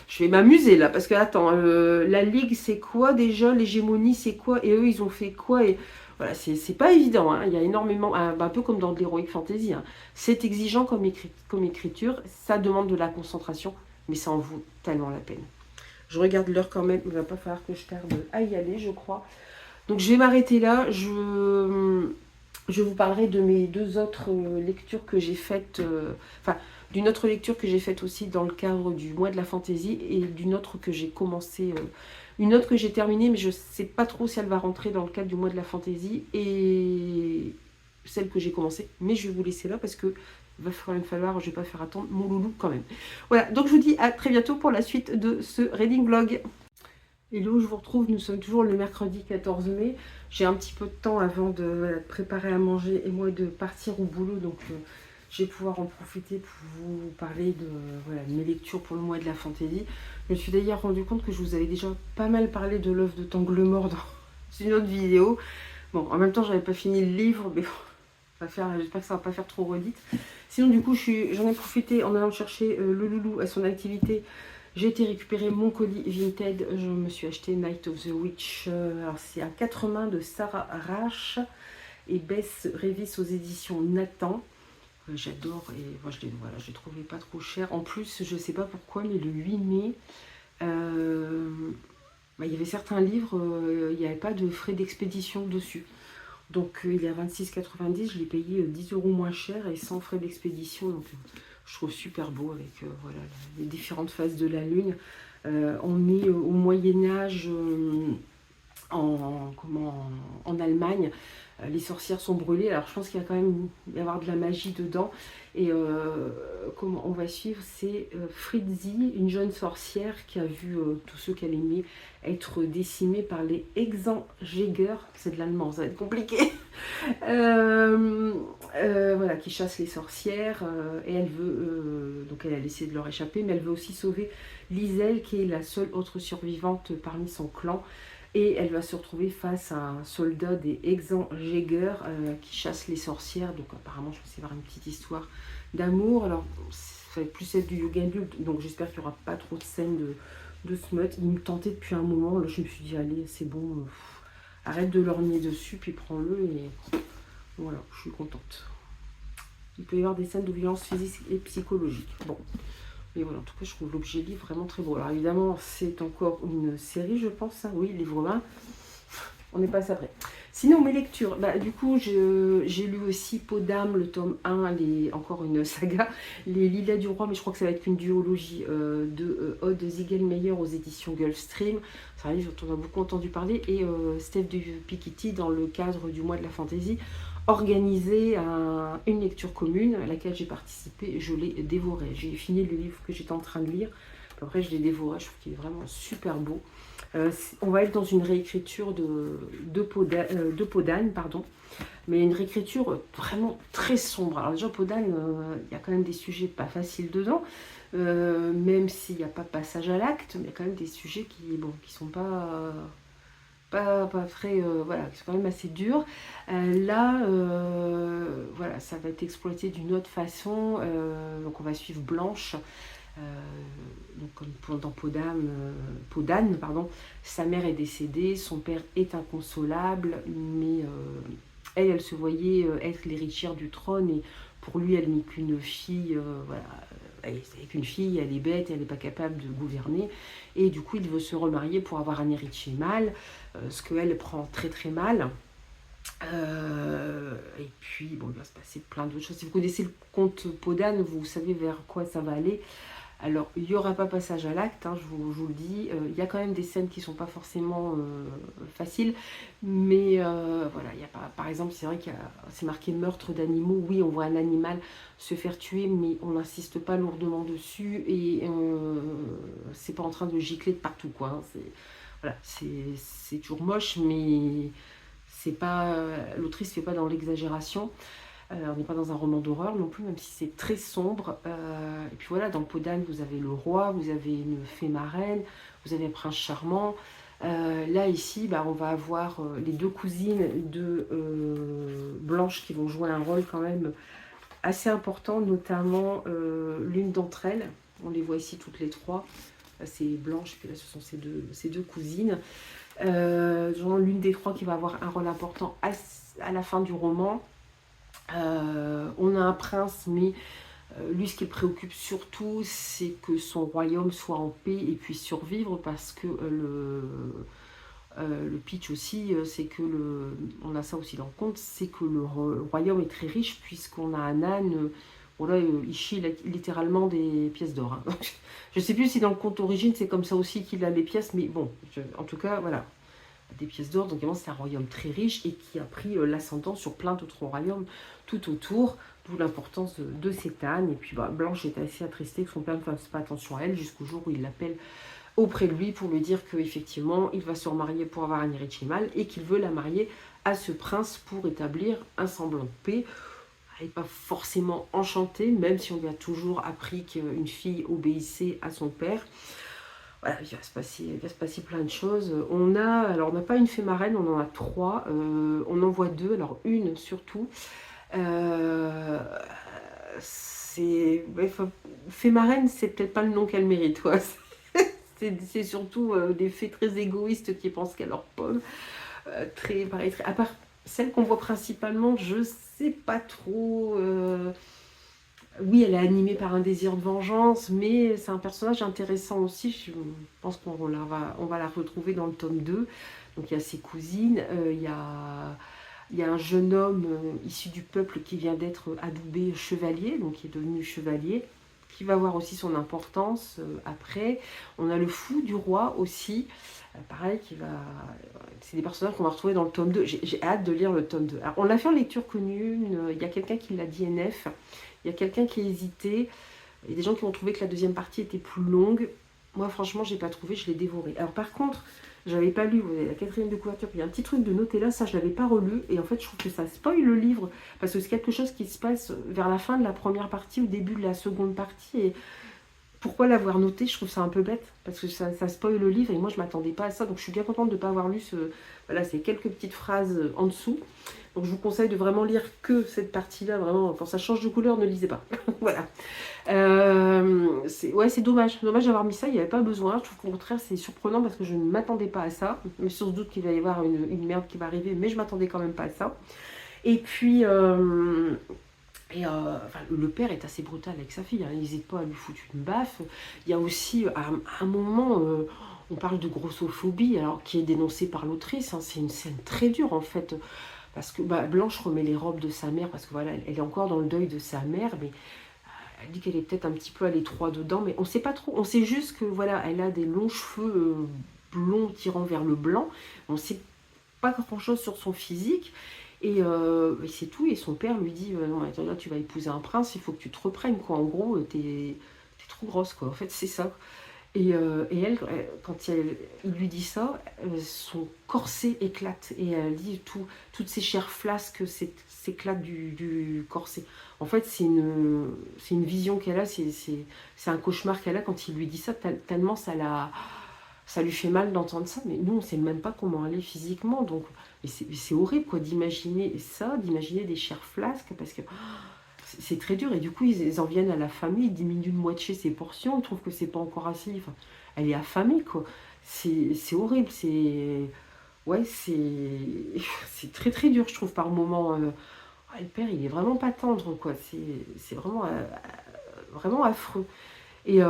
Je vais m'amuser là, parce que attends, la Ligue c'est quoi déjà, l'hégémonie c'est quoi, et eux ils ont fait quoi, et voilà, c'est pas évident, hein. Il y a énormément, un peu comme dans de l'Heroic Fantasy, hein. C'est exigeant comme écriture, ça demande de la concentration, mais ça en vaut tellement la peine. Je regarde l'heure quand même, il va pas falloir que je tarde à y aller, je crois. Donc je vais m'arrêter là, je vous parlerai de mes deux autres lectures que j'ai faites, enfin, d'une autre lecture que j'ai faite aussi dans le cadre du mois de la fantaisie et d'une autre que j'ai commencé, une autre que j'ai terminée, mais je ne sais pas trop si elle va rentrer dans le cadre du mois de la fantaisie et celle que j'ai commencée. Mais je vais vous laisser là parce que il va quand même falloir, je ne vais pas faire attendre mon loulou quand même. Voilà, donc je vous dis à très bientôt pour la suite de ce reading vlog. Hello, je vous retrouve, nous sommes toujours le mercredi 14 mai. J'ai un petit peu de temps avant de préparer à manger et moi de partir au boulot, donc je vais pouvoir en profiter pour vous parler de mes lectures pour le mois de la fantaisie. Je me suis d'ailleurs rendu compte que je vous avais déjà pas mal parlé de l'œuvre de Tanglemort dans une autre vidéo. Bon, en même temps, j'avais pas fini le livre, mais bon, j'espère que ça va pas faire trop redite. Sinon, du coup, j'en ai profité en allant chercher le loulou à son activité. J'ai été récupérer mon colis Vinted. Je me suis acheté Night of the Witch. Alors, c'est à 4 mains de Sarah Rache et Bess Révis aux éditions Nathan. J'adore et moi je l'ai trouvé pas trop cher. En plus, je sais pas pourquoi, mais le 8 mai, il y avait certains livres, il n'y avait pas de frais d'expédition dessus. Donc il est à 26,90, je l'ai payé 10 € moins cher et sans frais d'expédition. Donc je trouve super beau avec les différentes phases de la lune. On est au Moyen-Âge en Allemagne. Les sorcières sont brûlées. Alors je pense qu'il va quand même y avoir de la magie dedans. Et comment on va suivre, c'est Fritzi, une jeune sorcière qui a vu tous ceux qu'elle aimait être décimés par les Hexenjäger. C'est de l'allemand, ça va être compliqué. Voilà, qui chasse les sorcières. Et elle veut, donc elle a essayé de leur échapper, mais elle veut aussi sauver Liselle, qui est la seule autre survivante parmi son clan. Et elle va se retrouver face à un soldat des Hexenjäger qui chasse les sorcières. Donc apparemment, je pense qu'il y avoir une petite histoire d'amour. Alors, ça va être plus celle du yoga adulte, donc j'espère qu'il n'y aura pas trop de scènes de smut. Il me tentait depuis un moment. Là, je me suis dit, allez, c'est bon, arrête de lorgner dessus, puis prends-le. Et voilà, je suis contente. Il peut y avoir des scènes de violence physique et psychologique. Bon. Mais voilà, en tout cas, je trouve l'objet livre vraiment très beau. Alors évidemment, c'est encore une série, je pense. Hein. Oui, livre 20. On n'est pas à après. Sinon, mes lectures. Du coup, j'ai lu aussi Peau d'âme, le tome 1, encore une saga. Les Lilas du Roi, mais je crois que ça va être une duologie de Aude Ziegelmeyer aux éditions Gulfstream. C'est un livre dont on a beaucoup entendu parler. Et Steph de Piketty, dans le cadre du mois de la fantaisie, organisé une lecture commune à laquelle j'ai participé et je l'ai dévoré. J'ai fini le livre que j'étais en train de lire. Après, je l'ai dévoré. Je trouve qu'il est vraiment super beau. On va être dans une réécriture de Peau d'âne, pardon, mais une réécriture vraiment très sombre. Alors déjà, Peau d'âne, il y a quand même des sujets pas faciles dedans, même s'il n'y a pas de passage à l'acte, mais il y a quand même des sujets qui sont pas très, qui sont quand même assez durs. Là, ça va être exploité d'une autre façon. Donc on va suivre Blanche. Donc comme dans Peau d'âne, pardon, sa mère est décédée, son père est inconsolable, mais elle se voyait être l'héritière du trône et pour lui elle n'est qu'une fille, elle n'est qu'une fille, elle est bête, elle n'est pas capable de gouverner et du coup il veut se remarier pour avoir un héritier mâle, ce qu'elle prend très très mal. Et puis il va se passer plein d'autres choses. Si vous connaissez le conte Peau d'âne, vous savez vers quoi ça va aller. Alors, il n'y aura pas passage à l'acte, hein, je vous le dis. Il y a quand même des scènes qui ne sont pas forcément faciles. Mais il y a pas, par exemple, c'est vrai que c'est marqué meurtre d'animaux. Oui, on voit un animal se faire tuer, mais on n'insiste pas lourdement dessus. Et c'est pas en train de gicler de partout, quoi. Hein. C'est toujours moche, mais c'est pas, l'autrice ne fait pas dans l'exagération. On n'est pas dans un roman d'horreur non plus, même si c'est très sombre. Et puis voilà, dans Peau d'âne, vous avez le roi, vous avez une fée marraine, vous avez un prince charmant. Là, ici, on va avoir les deux cousines de Blanche qui vont jouer un rôle quand même assez important, notamment l'une d'entre elles. On les voit ici toutes les trois. C'est Blanche, et puis là ce sont ses deux cousines. L'une des trois qui va avoir un rôle important à la fin du roman. On a un prince, mais lui, ce qui le préoccupe surtout, c'est que son royaume soit en paix et puisse survivre, parce que le pitch aussi, c'est que on a ça aussi dans le conte, c'est que le royaume est très riche, puisqu'on a un âne. Voilà, il chie littéralement des pièces d'or. Hein. Je ne sais plus si dans le conte d'origine c'est comme ça aussi qu'il a les pièces, mais bon, en tout cas, voilà, des pièces d'or. Donc c'est un royaume très riche et qui a pris l'ascendant sur plein d'autres royaumes tout autour, d'où l'importance de cet âne. Et puis Blanche est assez attristée que son père ne fasse pas attention à elle, jusqu'au jour où il l'appelle auprès de lui pour lui dire qu'effectivement il va se remarier pour avoir un héritier mâle et qu'il veut la marier à ce prince pour établir un semblant de paix. Elle n'est pas forcément enchantée, même si on lui a toujours appris qu'une fille obéissait à son père. Voilà, il va se passer plein de choses. On n'a pas une fée marraine, on en a trois. On en voit deux, alors une surtout. Fée marraine, c'est peut-être pas le nom qu'elle mérite, quoi. C'est surtout des fées très égoïstes qui pensent qu'à leur pomme. À part celle qu'on voit principalement, je sais pas trop. Oui, elle est animée par un désir de vengeance, mais c'est un personnage intéressant aussi. Je pense on va la retrouver dans le tome 2. Donc il y a ses cousines, il y a un jeune homme issu du peuple qui vient d'être adoubé chevalier, donc qui est devenu chevalier, qui va avoir aussi son importance après. On a le fou du roi aussi, pareil, c'est des personnages qu'on va retrouver dans le tome 2. J'ai hâte de lire le tome 2. Alors, on l'a fait en lecture commune, il y a quelqu'un qui l'a dit NF, il y a quelqu'un qui a hésité, il y a des gens qui ont trouvé que la deuxième partie était plus longue. Moi, franchement, j'ai pas trouvé, je l'ai dévoré. Alors, par contre, j'avais pas lu, vous avez la quatrième de couverture, puis il y a un petit truc de noté là, ça je l'avais pas relu, et en fait je trouve que ça spoil le livre, parce que c'est quelque chose qui se passe vers la fin de la première partie, au début de la seconde partie, et pourquoi l'avoir noté, je trouve ça un peu bête, parce que ça spoil le livre, et moi je m'attendais pas à ça, donc je suis bien contente de ne pas avoir lu voilà, c'est quelques petites phrases en dessous. Donc je vous conseille de vraiment lire que cette partie-là, vraiment, quand ça change de couleur, ne lisez pas. Voilà. C'est dommage d'avoir mis ça, il n'y avait pas besoin. Je trouve qu'au contraire, c'est surprenant parce que je ne m'attendais pas à ça. Mais sur ce doute qu'il va y avoir une merde qui va arriver, mais je ne m'attendais quand même pas à ça. Et puis, le père est assez brutal avec sa fille, hein. Il n'hésite pas à lui foutre une baffe. Il y a aussi, à un moment, on parle de grossophobie, alors qui est dénoncée par l'autrice. Hein. C'est une scène très dure en fait. Parce que Blanche remet les robes de sa mère, parce que voilà, elle est encore dans le deuil de sa mère, mais elle dit qu'elle est peut-être un petit peu à l'étroit dedans, mais on ne sait pas trop. On sait juste que voilà, elle a des longs cheveux blonds tirant vers le blanc. On ne sait pas grand-chose sur son physique. Et c'est tout. Et son père lui dit non, attends, là, tu vas épouser un prince, il faut que tu te reprennes, quoi. En gros, t'es trop grosse, quoi. En fait, c'est ça. Et elle, quand il lui dit ça, son corset éclate. Et elle dit toutes ces chairs flasques s'éclatent du corset. En fait, c'est une vision qu'elle a, c'est un cauchemar qu'elle a quand il lui dit ça, tellement ça lui fait mal d'entendre ça. Mais nous, on ne sait même pas comment elle est physiquement. Donc, c'est horrible quoi, d'imaginer ça, d'imaginer des chairs flasques, parce que c'est très dur, et du coup ils en viennent à la famille, ils diminuent de moitié ses portions, ils trouvent que c'est pas encore assez, enfin, elle est affamée quoi, c'est horrible, ouais, c'est très très dur je trouve par moment. Le père il est vraiment pas tendre quoi, c'est vraiment, vraiment affreux, et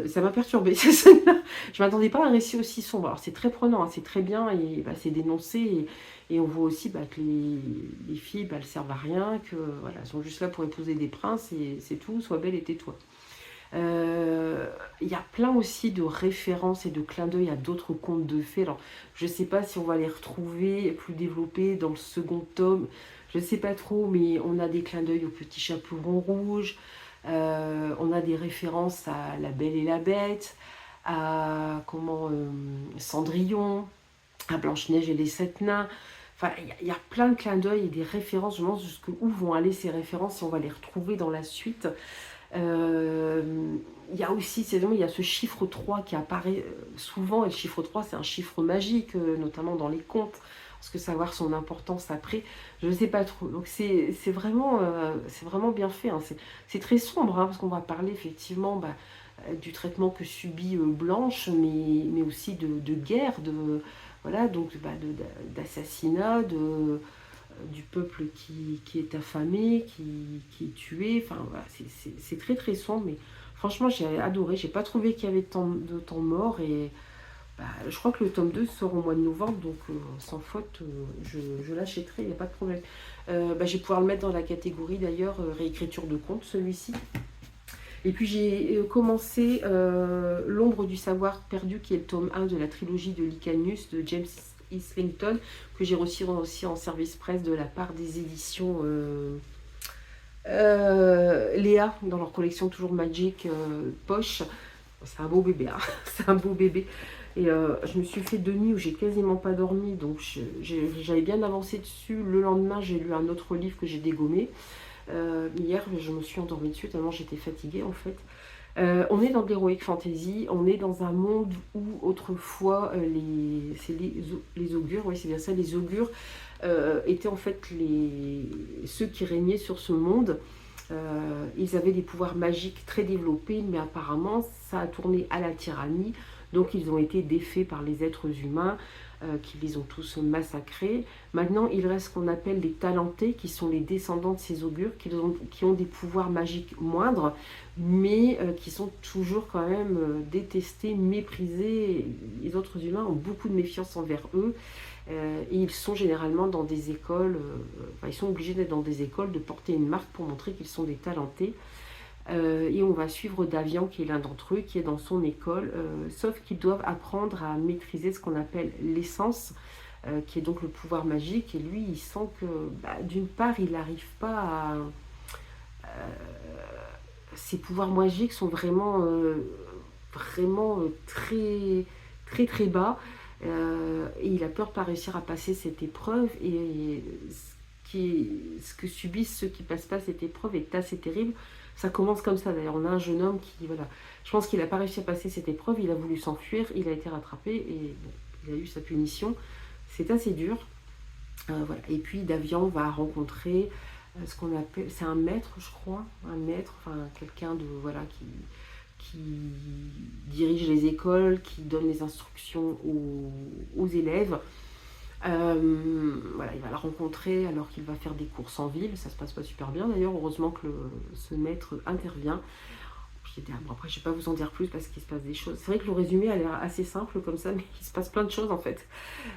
ça m'a perturbée cette scène-là. Je m'attendais pas à un récit aussi sombre. Alors c'est très prenant, hein, c'est très bien, et c'est dénoncé, et on voit aussi que les filles elles servent à rien, que voilà, elles sont juste là pour épouser des princes, et c'est tout, sois belle et tais-toi. Il y a plein aussi de références et de clins d'œil à d'autres contes de fées. Alors je sais pas si on va les retrouver plus développés dans le second tome, je sais pas trop, mais on a des clins d'œil au Petit Chaperon Rouge. On a des références à La Belle et la Bête, à Cendrillon, à Blanche-Neige et les Sept Nains. Enfin, il y a plein de clins d'œil et des références. Je me demande jusqu'où vont aller ces références, si on va les retrouver dans la suite. Il y a aussi, il y a ce chiffre 3 qui apparaît souvent, et le chiffre 3 c'est un chiffre magique, notamment dans les contes, parce que ça va avoir son importance après, je ne sais pas trop. Donc c'est vraiment bien fait, hein. C'est très sombre, hein, parce qu'on va parler effectivement du traitement que subit Blanche, mais aussi de guerre, voilà, donc d'assassinat, du peuple qui est affamé, qui est tué. Enfin, voilà, c'est très très sombre, mais franchement, j'ai adoré. J'ai pas trouvé qu'il y avait tant de temps mort. Et je crois que le tome 2 sort au mois de novembre, donc sans faute, je l'achèterai, il n'y a pas de problème. Je vais pouvoir le mettre dans la catégorie d'ailleurs réécriture de conte, celui-ci. Et puis j'ai commencé L'ombre du savoir perdu, qui est le tome 1 de la trilogie de Licanius de James Islington, que j'ai reçu aussi en service presse de la part des éditions Léa, dans leur collection Toujours Magic Poche. C'est un beau bébé, hein. C'est un beau bébé. Et je me suis fait 2 nuits où j'ai quasiment pas dormi, donc j'avais bien avancé dessus. Le lendemain, j'ai lu un autre livre que j'ai dégommé. Hier, je me suis endormie dessus tellement j'étais fatiguée en fait. On est dans de l'heroic fantasy, on est dans un monde où autrefois les augures, oui c'est bien ça, les augures étaient en fait ceux qui régnaient sur ce monde. Ils avaient des pouvoirs magiques très développés, mais apparemment ça a tourné à la tyrannie, donc ils ont été défaits par les êtres humains qui les ont tous massacrés. Maintenant, il reste ce qu'on appelle les talentés, qui sont les descendants de ces augures, qui ont des pouvoirs magiques moindres, mais qui sont toujours quand même détestés, méprisés. Les autres humains ont beaucoup de méfiance envers eux. Et ils sont généralement dans des écoles, ils sont obligés d'être dans des écoles, de porter une marque pour montrer qu'ils sont des talentés. Et on va suivre Davian, qui est l'un d'entre eux, qui est dans son école, sauf qu'ils doivent apprendre à maîtriser ce qu'on appelle l'essence, qui est donc le pouvoir magique. Et lui, il sent que, d'une part, il n'arrive pas à... ses pouvoirs magiques sont vraiment très, très, très bas. Et il a peur de ne pas réussir à passer cette épreuve. Et ce que subissent ceux qui ne passent pas cette épreuve est assez terrible. Ça commence comme ça d'ailleurs. On a un jeune homme qui, voilà, je pense qu'il n'a pas réussi à passer cette épreuve, il a voulu s'enfuir, il a été rattrapé et bon, il a eu sa punition. C'est assez dur. Voilà. Et puis Davian va rencontrer ce qu'on appelle, c'est un maître, je crois, enfin quelqu'un de voilà qui dirige les écoles, qui donne les instructions aux élèves. Voilà, il va la rencontrer alors qu'il va faire des courses en ville. Ça se passe pas super bien d'ailleurs, heureusement que ce maître intervient. Puis, bon, après je vais pas vous en dire plus parce qu'il se passe des choses. C'est vrai que le résumé a l'air assez simple comme ça, mais il se passe plein de choses en fait.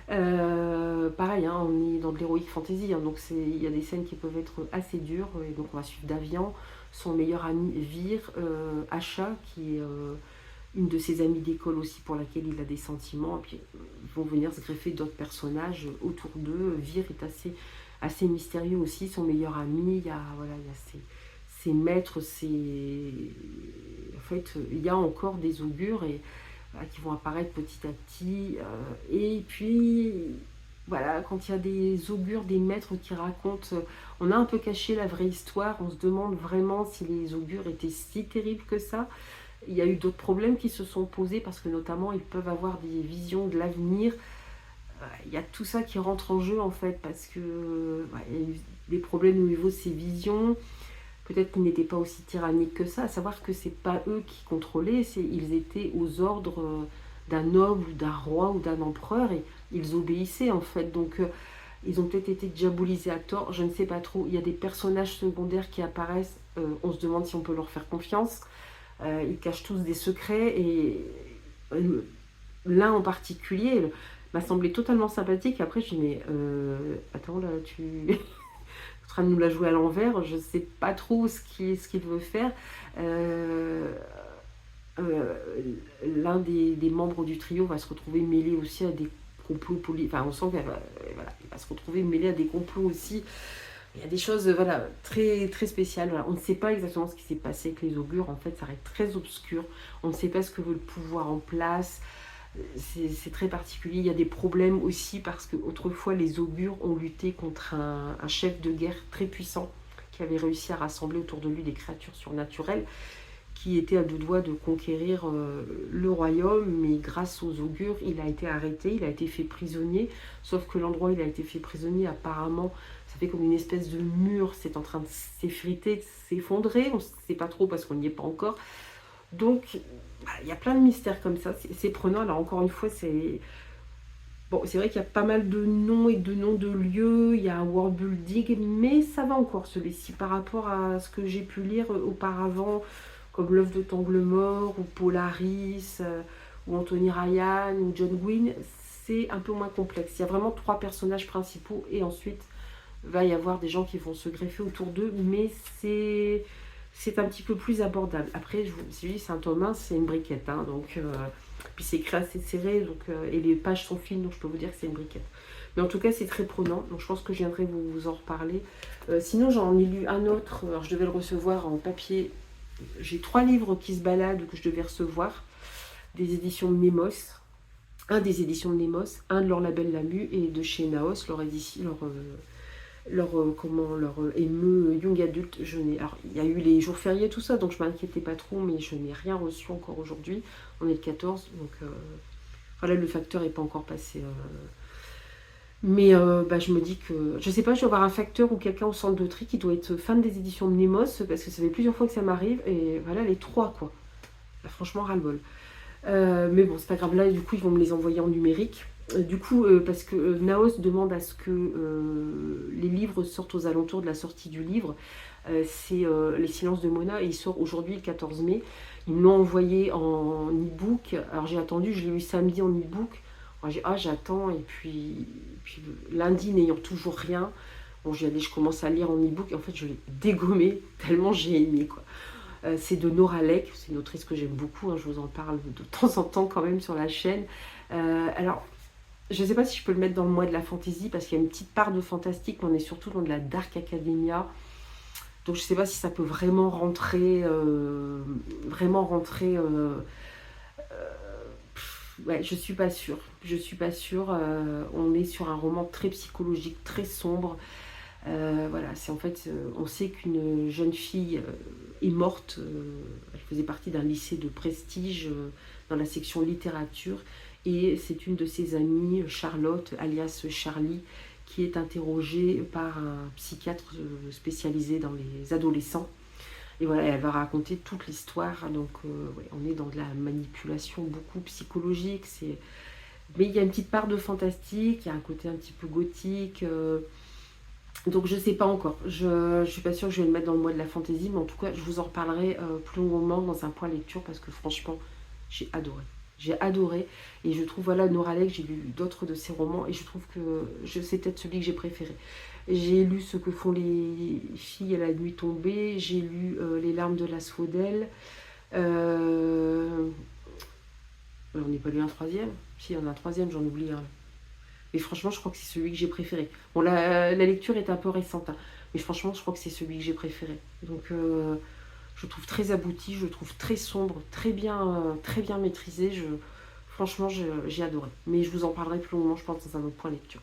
Pareil, hein, on est dans de l'heroic fantasy, hein, donc il y a des scènes qui peuvent être assez dures. Et donc on va suivre Davian, son meilleur ami Vir, Asha, qui est une de ses amies d'école aussi pour laquelle il a des sentiments, et puis ils vont venir se greffer d'autres personnages autour d'eux. Vir est assez mystérieux aussi, son meilleur ami. Il y a ses maîtres, en fait il y a encore des augures qui vont apparaître petit à petit, et puis voilà, quand il y a des augures, des maîtres qui racontent, on a un peu caché la vraie histoire, on se demande vraiment si les augures étaient si terribles que ça. Il y a eu d'autres problèmes qui se sont posés parce que notamment ils peuvent avoir des visions de l'avenir. Il y a tout ça qui rentre en jeu en fait parce que il y a eu des problèmes au niveau de ces visions. Peut-être qu'ils n'étaient pas aussi tyranniques que ça, à savoir que c'est pas eux qui contrôlaient, ils étaient aux ordres d'un noble ou d'un roi ou d'un empereur et ils obéissaient en fait. Donc ils ont peut-être été diabolisés à tort, je ne sais pas trop. Il y a des personnages secondaires qui apparaissent, on se demande si on peut leur faire confiance. Ils cachent tous des secrets et l'un en particulier m'a semblé totalement sympathique. Après, je dis mais attends là, tu es en train de nous la jouer à l'envers. Je sais pas trop ce qu'il veut faire. L'un des membres du trio va se retrouver mêlé aussi à des complots politiques. Enfin, on sent qu'il va se retrouver mêlé à des complots aussi. Il y a des choses voilà, très, très spéciales. Voilà. On ne sait pas exactement ce qui s'est passé avec les augures. En fait, ça reste très obscur. On ne sait pas ce que veut le pouvoir en place. C'est très particulier. Il y a des problèmes aussi parce qu'autrefois, les augures ont lutté contre un chef de guerre très puissant qui avait réussi à rassembler autour de lui des créatures surnaturelles qui était à deux doigts de conquérir le royaume, mais grâce aux augures, il a été arrêté, il a été fait prisonnier, sauf que l'endroit où il a été fait prisonnier, apparemment, ça fait comme une espèce de mur, c'est en train de s'effriter, de s'effondrer, on ne sait pas trop parce qu'on n'y est pas encore. Donc, bah, il y a plein de mystères comme ça, c'est prenant. Alors encore une fois, bon, c'est vrai qu'il y a pas mal de noms et de noms de lieux, il y a un world building, mais ça va encore celui-ci par rapport à ce que j'ai pu lire auparavant, comme L'œuvre de Tanglemore, ou Polaris, ou Anthony Ryan, ou John Gwynne. C'est un peu moins complexe. Il y a vraiment 3 personnages principaux, et ensuite, va y avoir des gens qui vont se greffer autour d'eux, mais c'est un petit peu plus abordable. Après, je vous dis, Saint-Thomas, c'est une briquette, hein, donc... puis c'est écrit assez serré, donc, et les pages sont fines, donc je peux vous dire que c'est une briquette. Mais en tout cas, c'est très prenant, donc je pense que je viendrai vous en reparler. Sinon, j'en ai lu un autre, alors je devais le recevoir en papier. J'ai 3 livres qui se baladent que je devais recevoir, des éditions de Nemos. Un des éditions de Nemos, un de leur label Lamu, et de chez Naos, leur édition, leur émeu young adulte. Alors il y a eu les jours fériés, tout ça, donc je m'inquiétais pas trop, mais je n'ai rien reçu encore aujourd'hui. On est le 14, donc voilà, le facteur n'est pas encore passé. Mais bah, je me dis que, je sais pas, je dois avoir un facteur ou quelqu'un au centre de tri qui doit être fan des éditions de Nemos, parce que ça fait plusieurs fois que ça m'arrive, et voilà, les 3 quoi. Bah, franchement, ras-le-bol. Mais bon, c'est pas grave, là du coup ils vont me les envoyer en numérique. Du coup, parce que Naos demande à ce que les livres sortent aux alentours de la sortie du livre. C'est Les Silences de Mona, et il sort aujourd'hui le 14 mai. Ils me l'ont envoyé en e-book. Alors j'ai attendu, je l'ai eu samedi en e-book. J'attends, et puis lundi, n'ayant toujours rien, bon, j'ai dit je commence à lire en e-book, et en fait je l'ai dégommé tellement j'ai aimé quoi. C'est de Nora Leck, c'est une autrice que j'aime beaucoup, hein, je vous en parle de temps en temps quand même sur la chaîne. Alors, je ne sais pas si je peux le mettre dans le mois de la fantasy, parce qu'il y a une petite part de fantastique, mais on est surtout dans de la dark academia. Donc je ne sais pas si ça peut vraiment rentrer. Ouais, je suis pas sûre. Je suis pas sûre. On est sur un roman très psychologique, très sombre. Voilà, c'est en fait, on sait qu'une jeune fille est morte. Elle faisait partie d'un lycée de prestige dans la section littérature, et c'est une de ses amies, Charlotte, alias Charlie, qui est interrogée par un psychiatre spécialisé dans les adolescents. Et voilà, elle va raconter toute l'histoire. Donc, ouais, on est dans de la manipulation beaucoup psychologique. Mais il y a une petite part de fantastique, il y a un côté un petit peu gothique. Donc je sais pas encore, je suis pas sûre que je vais le mettre dans le mois de la fantaisie, mais en tout cas je vous en reparlerai plus longuement dans un point lecture, parce que franchement j'ai adoré. J'ai adoré, et je trouve, voilà, Nora Leck, j'ai lu d'autres de ses romans, et je trouve que c'est peut-être celui que j'ai préféré. J'ai lu Ce que font les filles à la nuit tombée, j'ai lu Les larmes de l'asphodèle. On n'est pas lu un troisième. Si, il y en a un troisième, j'en oublie un. Mais franchement, je crois que c'est celui que j'ai préféré. Bon, la lecture est un peu récente, hein, mais franchement, je crois que c'est celui que j'ai préféré. Donc, je trouve très abouti, je trouve très sombre, très bien maîtrisé. Franchement, j'ai adoré. Mais je vous en parlerai plus longuement, je pense, dans un autre point lecture.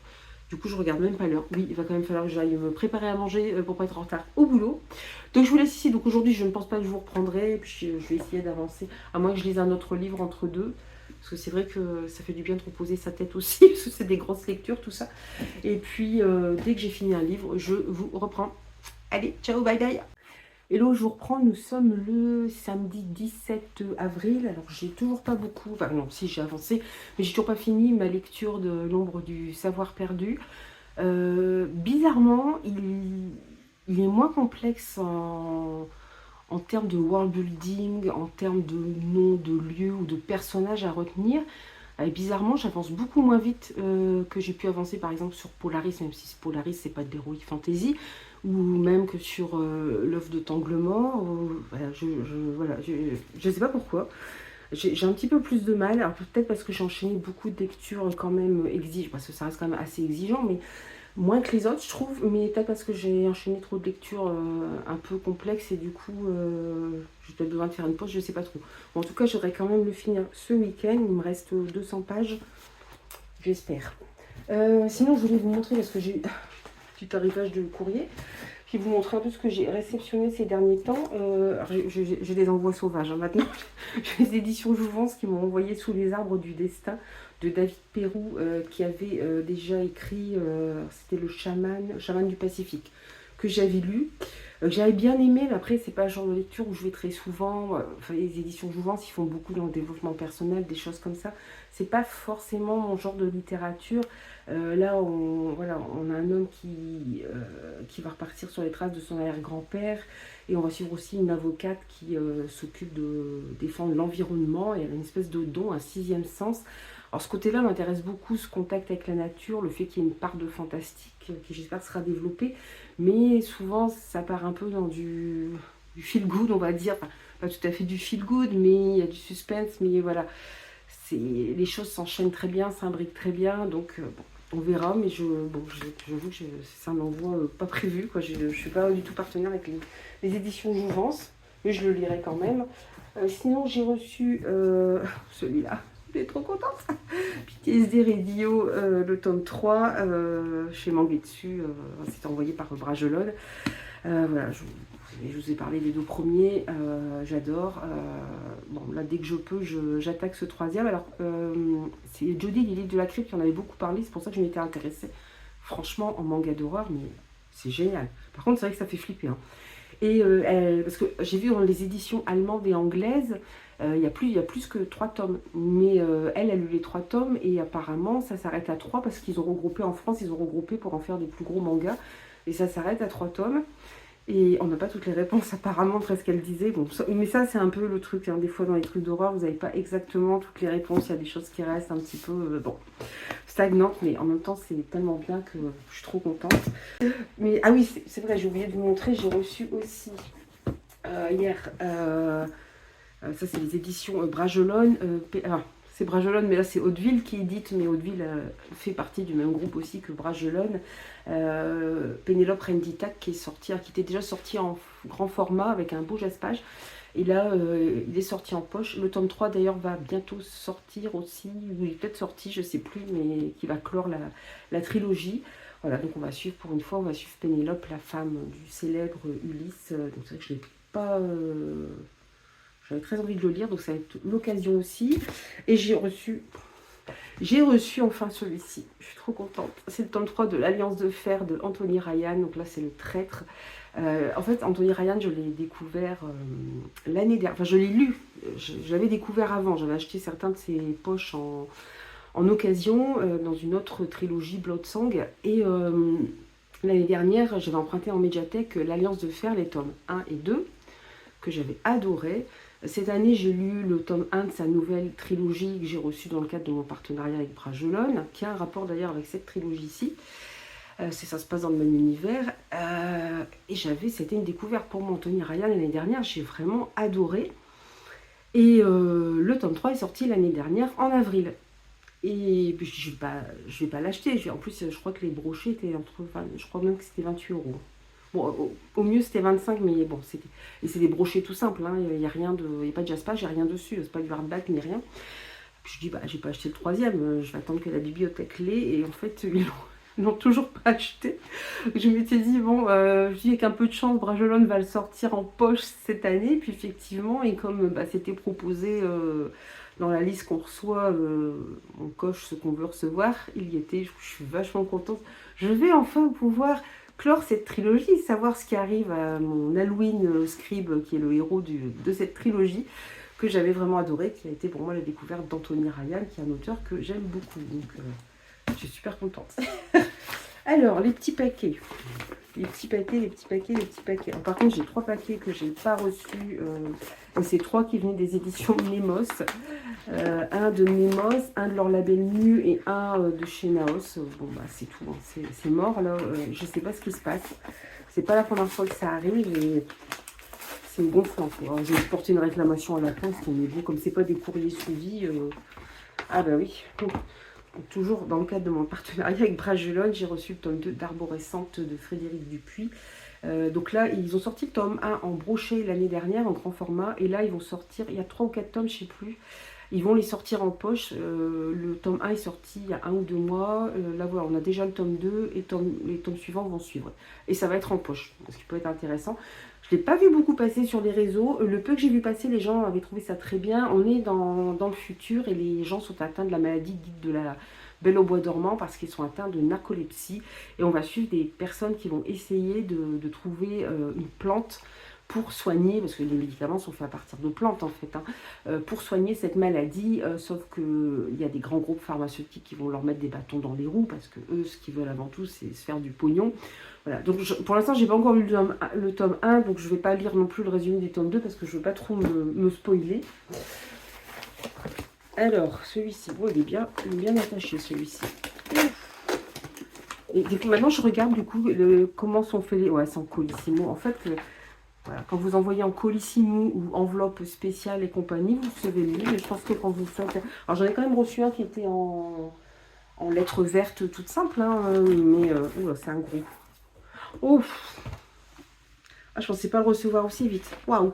Du coup, je regarde même pas l'heure. Oui, il va quand même falloir que j'aille me préparer à manger pour pas être en retard au boulot. Donc, je vous laisse ici. Donc, aujourd'hui, je ne pense pas que je vous reprendrai. Et puis, je vais essayer d'avancer, à moins que je lise un autre livre entre deux. Parce que c'est vrai que ça fait du bien de reposer sa tête aussi, parce que c'est des grosses lectures, tout ça. Et puis, dès que j'ai fini un livre, je vous reprends. Allez, ciao, bye bye. Hello, je vous reprends. Nous sommes le samedi 17 avril. Alors, j'ai toujours pas beaucoup... Enfin, non, si, j'ai avancé. Mais j'ai toujours pas fini ma lecture de L'ombre du savoir perdu. Bizarrement, il est moins complexe en termes de world building, en termes de noms de lieux ou de personnages à retenir. Et bizarrement, j'avance beaucoup moins vite que j'ai pu avancer par exemple sur Polaris, même si Polaris c'est pas de l'heroic fantasy, ou même que sur L'œuvre de Tanglemore. Voilà, je sais pas pourquoi. J'ai un petit peu plus de mal, alors peut-être parce que j'ai enchaîné beaucoup de lectures quand même exigeantes, parce que ça reste quand même assez exigeant, mais moins que les autres, je trouve, mais peut-être parce que j'ai enchaîné trop de lectures un peu complexes, et du coup, j'ai peut-être besoin de faire une pause, je sais pas trop. Bon, en tout cas, j'aurais quand même le finir ce week-end. Il me reste 200 pages, j'espère. Sinon, je voulais vous montrer, parce que j'ai eu petit arrivage de courrier, puis vous montrer un peu ce que j'ai réceptionné ces derniers temps. J'ai des envois sauvages, hein, maintenant. J'ai les éditions Jouvence qui m'ont envoyé Sous les arbres du destin de David Perrou, qui avait déjà écrit, c'était le chaman du Pacifique, que j'avais lu. que j'avais bien aimé, mais après, c'est pas le genre de lecture où je vais très souvent. Enfin, les éditions Jouvence, ils font beaucoup dans le développement personnel, des choses comme ça. C'est pas forcément mon genre de littérature. Là, voilà, on a un homme qui va repartir sur les traces de son arrière-grand-père. Et on va suivre aussi une avocate qui s'occupe de défendre l'environnement. Et elle a une espèce de don, un sixième sens. Alors ce côté-là m'intéresse beaucoup, ce contact avec la nature, le fait qu'il y ait une part de fantastique qui j'espère sera développée. Mais souvent, ça part un peu dans du feel good, on va dire. Enfin, pas tout à fait du feel good, mais il y a du suspense. Mais voilà, les choses s'enchaînent très bien, s'imbriquent très bien. Donc, bon, on verra. Mais j'avoue que c'est un envoi pas prévu, quoi. Je ne suis pas du tout partenaire avec les éditions Jouvence. Mais je le lirai quand même. Sinon, j'ai reçu celui-là. J'étais trop contente. PTSD Radio, le tome 3, chez Mangetsu, c'était envoyé par Bragelonne. Voilà, je vous ai parlé des deux premiers, j'adore. Bon, là, dès que je peux, j'attaque ce troisième. Alors, c'est Jodie Lily de la Crypte qui en avait beaucoup parlé, c'est pour ça que je m'étais intéressée. Franchement, en manga d'horreur, mais c'est génial. Par contre, c'est vrai que ça fait flipper, hein. Et parce que j'ai vu dans les éditions allemandes et anglaises, il y a plus que 3 tomes. Mais elle a lu les 3 tomes et apparemment ça s'arrête à 3 parce qu'ils ont regroupé en France, ils ont regroupé pour en faire des plus gros mangas. Et ça s'arrête à 3 tomes. Et on n'a pas toutes les réponses apparemment après ce qu'elle disait. Bon, mais ça c'est un peu le truc, hein. Des fois dans les trucs d'horreur, vous n'avez pas exactement toutes les réponses. Il y a des choses qui restent un petit peu bon, stagnantes, mais en même temps c'est tellement bien que je suis trop contente. Mais ah oui, c'est vrai, j'ai oublié de vous montrer, j'ai reçu aussi hier, ça c'est les éditions Bragelonne. C'est Bragelonne, mais là c'est Hauteville qui édite, mais Hauteville fait partie du même groupe aussi que Bragelonne. Pénélope Renditac qui était déjà sorti en grand format avec un beau jaspage. Et là, il est sorti en poche. Le tome 3 d'ailleurs va bientôt sortir aussi, ou il est peut-être sorti, je sais plus, mais qui va clore la trilogie. Voilà, donc on va suivre pour une fois, on va suivre Pénélope, la femme du célèbre Ulysse. Donc c'est vrai que je l'ai pas... J'avais très envie de le lire, donc ça va être l'occasion aussi. Et j'ai reçu enfin celui-ci. Je suis trop contente. C'est le tome 3 de l'Alliance de Fer de Anthony Ryan. Donc là, c'est le traître. En fait, Anthony Ryan, je l'ai découvert l'année dernière. Enfin, je l'ai lu. Je l'avais découvert avant. J'avais acheté certains de ses poches en occasion dans une autre trilogie, Bloodsong. Et l'année dernière, j'avais emprunté en médiathèque l'Alliance de Fer, les tomes 1 et 2, que j'avais adoré. Cette année, j'ai lu le tome 1 de sa nouvelle trilogie que j'ai reçue dans le cadre de mon partenariat avec Bragelonne, qui a un rapport d'ailleurs avec cette trilogie-ci. Ça se passe dans le même univers. Et c'était une découverte pour moi, Anthony Ryan, l'année dernière. J'ai vraiment adoré. Et le tome 3 est sorti l'année dernière, en avril. Et puis, je vais pas l'acheter. En plus, je crois que les brochets étaient je crois même que c'était 28 €. Bon, au mieux c'était 25, mais bon, c'est des brochets tout simples, hein. Il n'y a pas de jaspage, il n'y a rien dessus, c'est pas du hardback ni rien. Puis je dis, bah, j'ai pas acheté le troisième, je vais attendre que la bibliothèque l'ait, et en fait, ils l'ont toujours pas acheté. Je m'étais dit, bon, je dis avec un peu de chance, Bragelonne va le sortir en poche cette année, puis effectivement, et comme c'était proposé dans la liste qu'on reçoit, on coche ce qu'on veut recevoir, il y était, je suis vachement contente. Je vais enfin pouvoir clore cette trilogie, savoir ce qui arrive à mon Halloween Scribe, qui est le héros de cette trilogie, que j'avais vraiment adoré, qui a été pour moi la découverte d'Anthony Ryan, qui est un auteur que j'aime beaucoup. Donc, je suis super contente. Alors, les petits paquets. Les petits paquets. Alors, par contre, j'ai 3 paquets que j'ai pas reçus. C'est 3 qui venaient des éditions Nemos. Un de Nemos, un de leur label Nu et un de chez Naos. Bon, bah, c'est tout. Hein. C'est mort, là. Je sais pas ce qui se passe. C'est pas la première fois que ça arrive. Et c'est gonflant. Je vais porter une réclamation à la poste. Mais bon, comme c'est pas des courriers suivis... Ah, bah oui. Toujours dans le cadre de mon partenariat avec Bragelonne, j'ai reçu le tome 2 d'Arborescente de Frédéric Dupuis. Donc là, ils ont sorti le tome 1 en brochet l'année dernière, en grand format. Et là, ils vont sortir, il y a 3 ou 4 tomes, je ne sais plus. Ils vont les sortir en poche. Le tome 1 est sorti il y a 1 ou 2 mois. Là, voilà, on a déjà le tome 2 et les tomes suivants vont suivre. Et ça va être en poche, ce qui peut être intéressant. Je ne l'ai pas vu beaucoup passer sur les réseaux. Le peu que j'ai vu passer, les gens avaient trouvé ça très bien. On est dans le futur et les gens sont atteints de la maladie dite Belle au bois dormant parce qu'ils sont atteints de narcolepsie. Et on va suivre des personnes qui vont essayer de trouver une plante pour soigner, parce que les médicaments sont faits à partir de plantes en fait, hein, pour soigner cette maladie, sauf qu'il y a des grands groupes pharmaceutiques qui vont leur mettre des bâtons dans les roues, parce que eux, ce qu'ils veulent avant tout, c'est se faire du pognon. Voilà, donc pour l'instant, j'ai pas encore lu le tome 1, donc je vais pas lire non plus le résumé du tome 2, parce que je veux pas trop me spoiler. Alors, celui-ci, oh, il est bien attaché, celui-ci. Et du coup, maintenant, je regarde du coup comment sont faits les... Ouais, c'est en colissimo. En fait, voilà, quand vous envoyez en colissimo ou enveloppe spéciale et compagnie, vous recevez mieux. Mais je pense que quand vous faites... Alors, j'en ai quand même reçu un qui était en lettres vertes toutes simples, hein, mais c'est un gros. Ouf. Ah, je pensais pas le recevoir aussi vite. Waouh.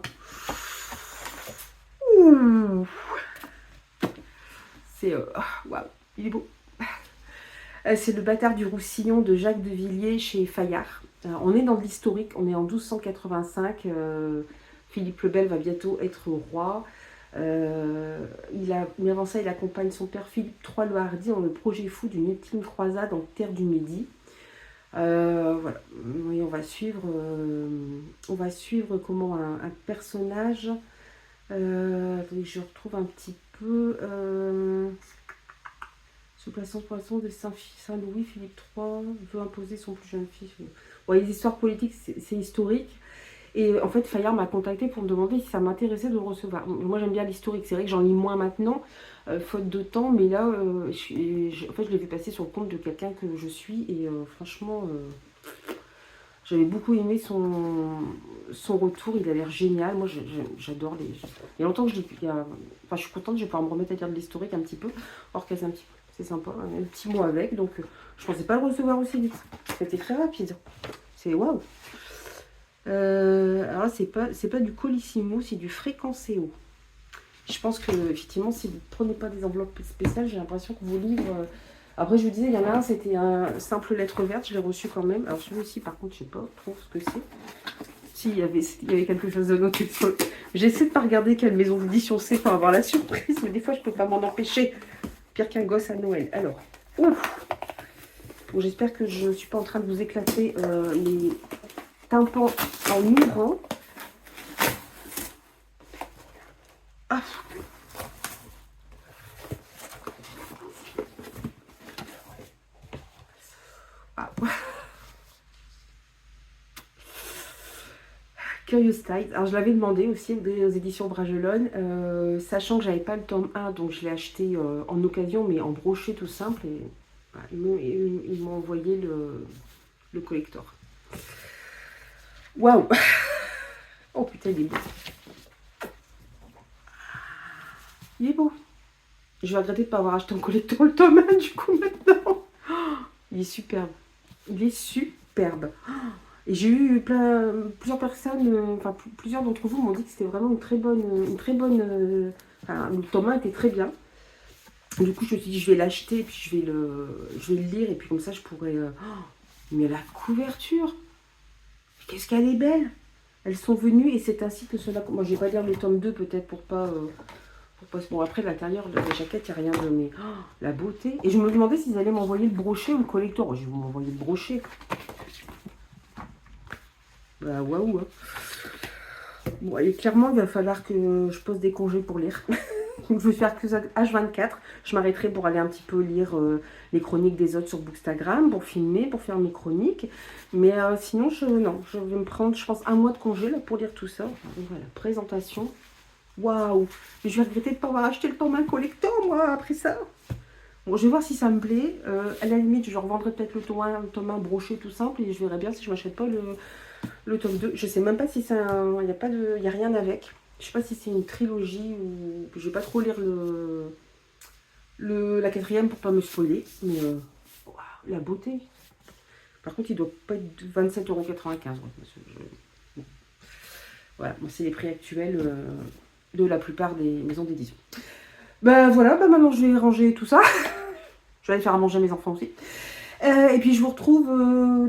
C'est... waouh, il est beau. C'est le Bâtard du Roussillon de Jacques de Villiers chez Fayard. On est dans de l'historique, on est en 1285. Philippe le Bel va bientôt être roi. Mais avant ça, il accompagne son père Philippe III le Hardi dans le projet fou d'une ultime croisade en terre du Midi. Voilà, et on va suivre comment un personnage. Je retrouve un petit peu. Sous poisson de Saint-Louis, Philippe III veut imposer son plus jeune fils. Ouais, les histoires politiques, c'est historique. Et en fait, Fayard m'a contacté pour me demander si ça m'intéressait de le recevoir. Moi, j'aime bien l'historique. C'est vrai que j'en lis moins maintenant, faute de temps. Mais là, en fait, je l'ai vu passer sur le compte de quelqu'un que je suis. Et franchement, j'avais beaucoup aimé son retour. Il a l'air génial. Moi, j'adore les... Il y a longtemps que je lis. Enfin, je suis contente, je vais pouvoir me remettre à lire de l'historique un petit peu. Hors caser un petit peu. C'est sympa, un petit mot avec, donc je pensais pas le recevoir aussi vite. C'était très rapide. C'est waouh. Alors là, c'est pas du colissimo, c'est du fréquencéo. Je pense que effectivement, si vous ne prenez pas des enveloppes spéciales, j'ai l'impression que vos livres. Après, je vous disais, il y en a un, c'était un simple lettre verte, je l'ai reçu quand même. Alors celui-ci, par contre, je sais pas trop ce que c'est. Si, il y avait quelque chose de noté. J'essaie de pas regarder quelle maison d'édition c'est pour avoir la surprise, mais des fois, je peux pas m'en empêcher. Pire qu'un gosse à Noël. Alors, ouf. Bon, j'espère que je ne suis pas en train de vous éclater les tympans en ouvrant. Ah. Ah. Curious Tides. Alors, je l'avais demandé aussi aux éditions Bragelonne, sachant que j'avais pas le tome 1, donc je l'ai acheté en occasion, mais en brochet tout simple. Et voilà, ils m'ont envoyé le collector. Waouh! Oh putain, il est beau. Il est beau. Je vais regretter de ne pas avoir acheté en collector le tome 1 du coup maintenant. Il est superbe. Il est superbe. Et j'ai eu plusieurs personnes, enfin plusieurs d'entre vous m'ont dit que c'était vraiment une très bonne, enfin, le tome 1 était très bien. Du coup, je me suis dit, je vais l'acheter, puis je vais le lire, et puis comme ça, je pourrais... mais la couverture, qu'est-ce qu'elle est belle! Elles sont venues, et c'est ainsi que cela... Moi, je vais pas lire le tome 2, peut-être, pour pas... Bon, après, l'intérieur de la jaquette, il n'y a rien de... Mais la beauté! Et je me demandais s'ils allaient m'envoyer le brochet ou le collector. Je vais vous m'envoyer le brochet. Bah, waouh! Hein. Bon, et clairement, il va falloir que je pose des congés pour lire. Donc, je vais faire que ça H24. Je m'arrêterai pour aller un petit peu lire les chroniques des autres sur Bookstagram, pour filmer, pour faire mes chroniques. Mais sinon, je vais me prendre, je pense, un mois de congé là, pour lire tout ça. Donc, voilà, présentation. Waouh! Je vais regretter de ne pas avoir acheté le tome 1 collector, moi, après ça. Bon, je vais voir si ça me plaît. À la limite, je revendrai peut-être le tome 1 broché tout simple et je verrai bien si je m'achète pas le tome 2. Je sais même pas si c'est un... Il n'y a rien avec. Je sais pas si c'est une trilogie ou... Je vais pas trop lire la quatrième pour pas me spoiler. Mais waouh, la beauté. Par contre, il doit pas être 27,95 €. Bon. Voilà, moi c'est les prix actuels de la plupart des maisons d'édition. Ben voilà, maintenant je vais ranger tout ça. Je vais aller faire à manger à mes enfants aussi. Et puis je vous retrouve,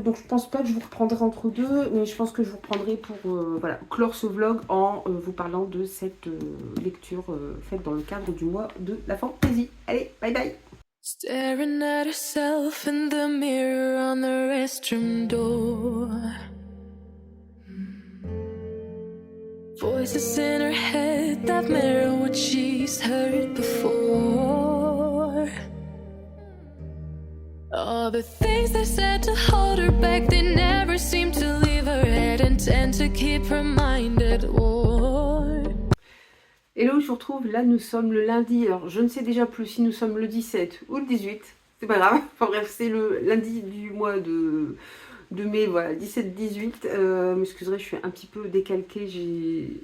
donc je pense pas que je vous reprendrai entre deux, mais je pense que je vous reprendrai pour voilà, clore ce vlog en vous parlant de cette lecture faite dans le cadre du mois de la fantaisie. Allez, bye bye! Staring at herself in the mirror on the restroom door. Voices in her head that mirror what she's heard before. All the things they said to hold her back, they never seem to leave her head and tend to keep her mind at war. Hello, je vous retrouve, là nous sommes le lundi, alors je ne sais déjà plus si nous sommes le 17 ou le 18, c'est pas grave, enfin bref c'est le lundi du mois de mai, voilà, 17-18, m'excuserez, je suis un petit peu décalquée, j'ai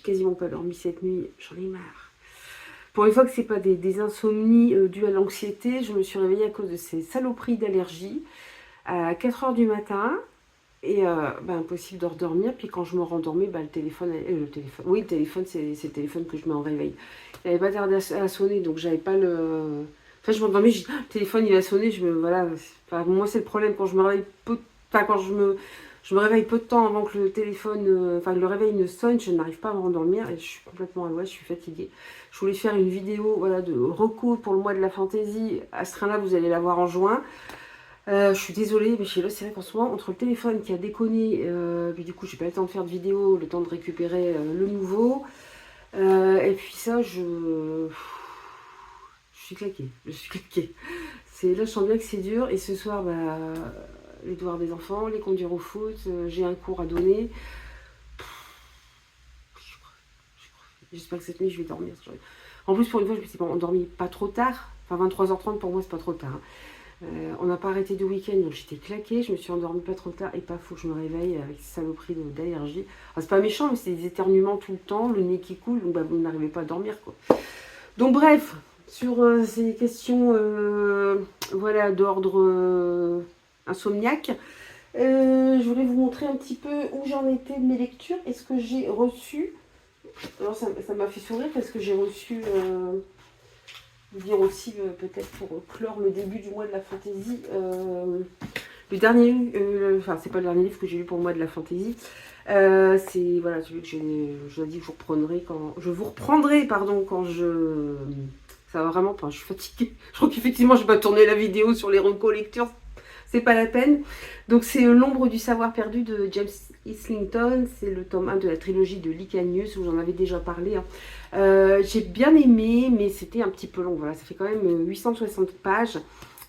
quasiment pas dormi cette nuit, j'en ai marre. Pour une fois que c'est pas des insomnies dues à l'anxiété, je me suis réveillée à cause de ces saloperies d'allergie à 4 h du matin. Et impossible de redormir. Puis quand je me rendormais, le téléphone, oui, le téléphone, c'est le téléphone que je mets en réveil. Il n'avait pas tardé à sonner, donc j'avais pas le. Enfin, je m'endormais, je dis, le téléphone il va sonner, voilà. Enfin, moi, c'est le problème quand je me réveille quand je me réveille peu de temps avant que le téléphone, que le réveil ne sonne, je n'arrive pas à me rendormir et je suis complètement à l'ouest, je suis fatiguée. Je voulais faire une vidéo, voilà, de recours pour le mois de la fantaisie. À ce train-là, vous allez la voir en juin. Je suis désolée, mais chez c'est vrai qu'en ce moment, entre le téléphone qui a déconné, puis du coup, j'ai pas le temps de faire de vidéo, le temps de récupérer le nouveau, et puis ça, je suis claquée, Là, je sens bien que c'est dur, et ce soir, les devoirs des enfants, les conduire au foot, j'ai un cours à donner. J'espère que cette nuit, je vais dormir. En plus, pour une fois, je me suis endormie pas trop tard, enfin 23h30 pour moi, c'est pas trop tard. On n'a pas arrêté de week-end, donc j'étais claquée, je me suis endormie pas trop tard et pas faut que je me réveille avec ces saloperies d'allergie. C'est pas méchant, mais c'est des éternuements tout le temps, le nez qui coule, donc vous n'arrivez pas à dormir quoi. Donc bref, sur ces questions voilà, d'ordre insomniaque, je voulais vous montrer un petit peu où j'en étais de mes lectures et ce que j'ai reçu. Alors ça m'a fait sourire parce que j'ai reçu... vous dire aussi peut-être pour clore le début du mois de la fantaisie, le dernier, enfin c'est pas le dernier livre que j'ai lu pour le mois de la fantaisie, c'est voilà celui que je dis que je vous reprendrai quand je ça va vraiment pas, je suis fatiguée, je crois qu'effectivement je vais pas tourner la vidéo sur les recollectures, c'est pas la peine. Donc c'est L'ombre du savoir perdu de James Islington, c'est le tome 1 de la trilogie de Licanius, où j'en avais déjà parlé. J'ai bien aimé, mais c'était un petit peu long, voilà, ça fait quand même 860 pages.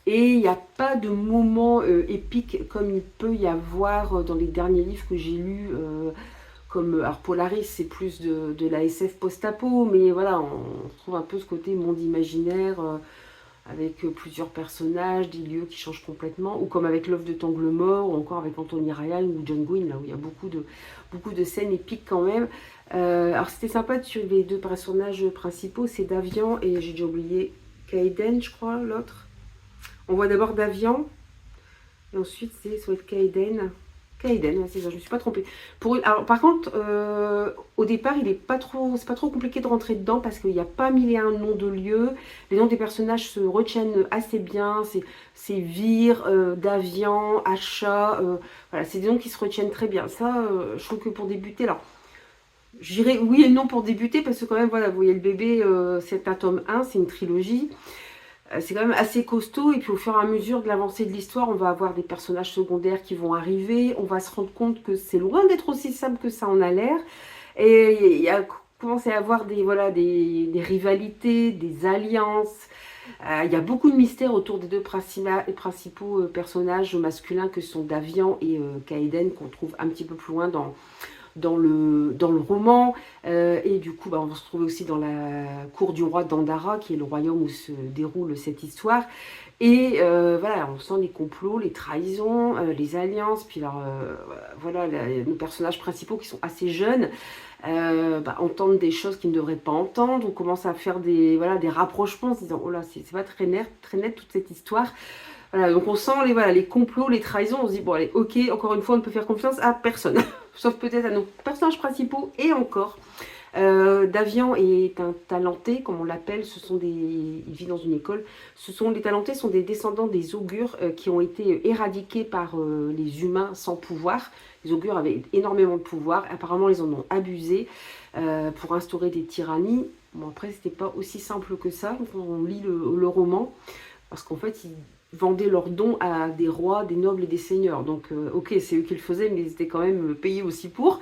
Et il n'y a pas de moment épique comme il peut y avoir dans les derniers livres que j'ai lus. Alors Polaris, c'est plus de la SF post-apo, mais voilà, on retrouve un peu ce côté monde imaginaire, avec plusieurs personnages, des lieux qui changent complètement, ou comme avec L'œuvre de Tanglemort, ou encore avec Anthony Ryan ou John Gwynne, là où il y a beaucoup de scènes épiques quand même. Alors c'était sympa de suivre les deux personnages principaux, c'est Davian et j'ai déjà oublié Kaiden, je crois, l'autre. On voit d'abord Davian, et ensuite c'est soit Kaiden, ouais, c'est ça, je me suis pas trompée. Alors par contre, au départ, c'est pas trop compliqué de rentrer dedans parce qu'il n'y a pas mille et un noms de lieux. Les noms des personnages se retiennent assez bien. C'est Vir, Davian, Asha, voilà, c'est des noms qui se retiennent très bien. Ça, je trouve que pour débuter, alors, je dirais oui et non pour débuter parce que quand même, voilà, vous voyez le bébé, c'est un tome 1, c'est une trilogie. C'est quand même assez costaud et puis au fur et à mesure de l'avancée de l'histoire, on va avoir des personnages secondaires qui vont arriver. On va se rendre compte que c'est loin d'être aussi simple que ça en a l'air. Et il y a commencé à avoir des rivalités, des alliances. Il y a beaucoup de mystères autour des deux principaux personnages masculins que sont Davian et Kaiden, qu'on trouve un petit peu plus loin dans le roman, et du coup on va se retrouver aussi dans la cour du roi d'Andara, qui est le royaume où se déroule cette histoire, et voilà, on sent les complots, les trahisons, les alliances, puis alors voilà, nos personnages principaux qui sont assez jeunes entendent des choses qu'ils ne devraient pas entendre, on commence à faire des rapprochements en se disant oh là, c'est pas très net toute cette histoire. Voilà, donc on sent les complots, les trahisons, on se dit bon allez, ok, encore une fois on ne peut faire confiance à personne, sauf peut-être à nos personnages principaux et encore. Davian est un talenté, comme on l'appelle, il vit dans une école. Les talentés sont des descendants des augures qui ont été éradiqués par les humains sans pouvoir. Les augures avaient énormément de pouvoir, apparemment ils en ont abusé pour instaurer des tyrannies. Bon, après c'était pas aussi simple que ça, on lit le roman, parce qu'en fait ils vendaient leurs dons à des rois, des nobles et des seigneurs. Donc ok, c'est eux qui le faisaient, mais ils étaient quand même payés aussi pour.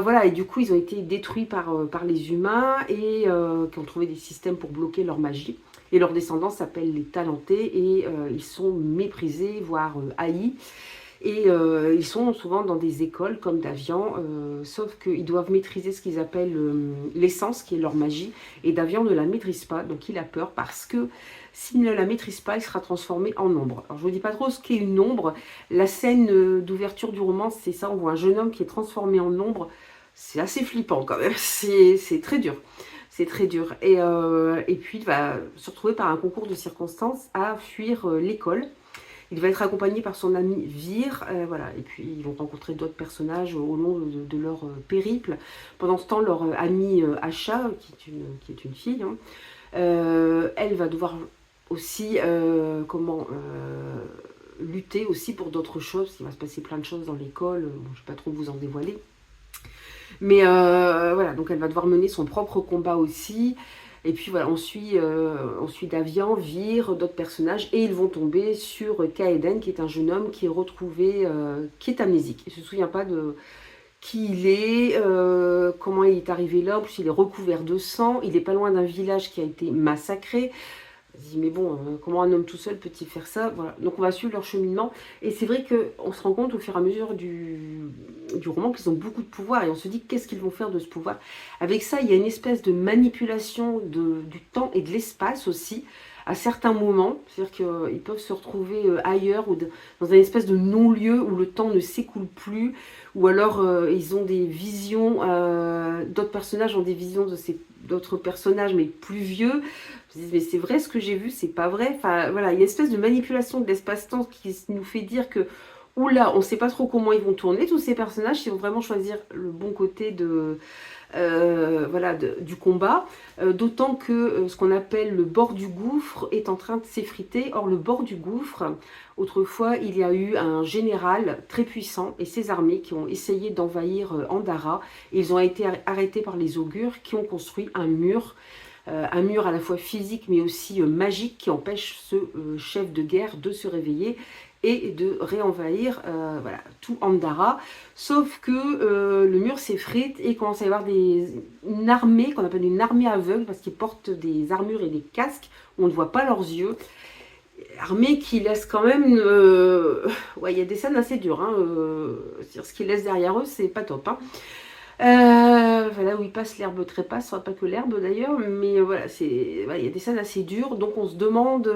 Voilà, et du coup ils ont été détruits par les humains et qui ont trouvé des systèmes pour bloquer leur magie. Et leurs descendants s'appellent les talentés et ils sont méprisés, voire haïs. Et ils sont souvent dans des écoles comme Davian, sauf qu'ils doivent maîtriser ce qu'ils appellent l'essence, qui est leur magie. Et Davian ne la maîtrise pas, donc il a peur parce que s'il ne la maîtrise pas, il sera transformé en ombre. Alors je ne vous dis pas trop ce qu'est une ombre. La scène d'ouverture du roman, c'est ça, on voit un jeune homme qui est transformé en ombre. C'est assez flippant quand même, c'est très dur. C'est très dur. Et puis il va se retrouver par un concours de circonstances à fuir l'école. Il va être accompagné par son ami Vir, voilà, et puis ils vont rencontrer d'autres personnages au long de leur périple. Pendant ce temps, leur amie Asha, qui est une fille, hein, elle va devoir aussi lutter aussi pour d'autres choses. Il va se passer plein de choses dans l'école, bon, je ne vais pas trop vous en dévoiler. Mais voilà, donc elle va devoir mener son propre combat aussi. Et puis voilà, on suit Davian, Vir, d'autres personnages, et ils vont tomber sur Kaeden, qui est un jeune homme qui est retrouvé, qui est amnésique. Il ne se souvient pas de qui il est, comment il est arrivé là, en plus il est recouvert de sang, il n'est pas loin d'un village qui a été massacré. On se dit, mais bon, comment un homme tout seul peut-il faire ça? Voilà. Donc on va suivre leur cheminement. Et c'est vrai qu'on se rend compte au fur et à mesure du roman qu'ils ont beaucoup de pouvoir. Et on se dit, qu'est-ce qu'ils vont faire de ce pouvoir? Avec ça, il y a une espèce de manipulation du temps et de l'espace aussi, à certains moments. C'est-à-dire qu'ils peuvent se retrouver ailleurs, ou dans une espèce de non-lieu où le temps ne s'écoule plus. Ou alors, ils ont des visions, d'autres personnages ont des visions d'autres personnages, mais plus vieux. Mais c'est vrai ce que j'ai vu, c'est pas vrai. Enfin, voilà, il y a une espèce de manipulation de l'espace-temps qui nous fait dire que, oula, on ne sait pas trop comment ils vont tourner, tous ces personnages, ils vont vraiment choisir le bon côté du combat. D'autant que ce qu'on appelle le bord du gouffre est en train de s'effriter. Or, le bord du gouffre, autrefois, il y a eu un général très puissant et ses armées qui ont essayé d'envahir Andara. Et ils ont été arrêtés par les augures qui ont construit un mur à la fois physique mais aussi magique qui empêche ce chef de guerre de se réveiller et de réenvahir tout Andara. Sauf que le mur s'effrite et commence à y avoir une armée qu'on appelle une armée aveugle parce qu'ils portent des armures et des casques où on ne voit pas leurs yeux. Armée qui laisse quand même... il y a des scènes assez dures. Hein, ce qu'ils laissent derrière eux, c'est pas top. Hein. Voilà où il passe l'herbe trépasse, pas que l'herbe d'ailleurs, mais voilà, il y a des scènes assez dures, donc on se demande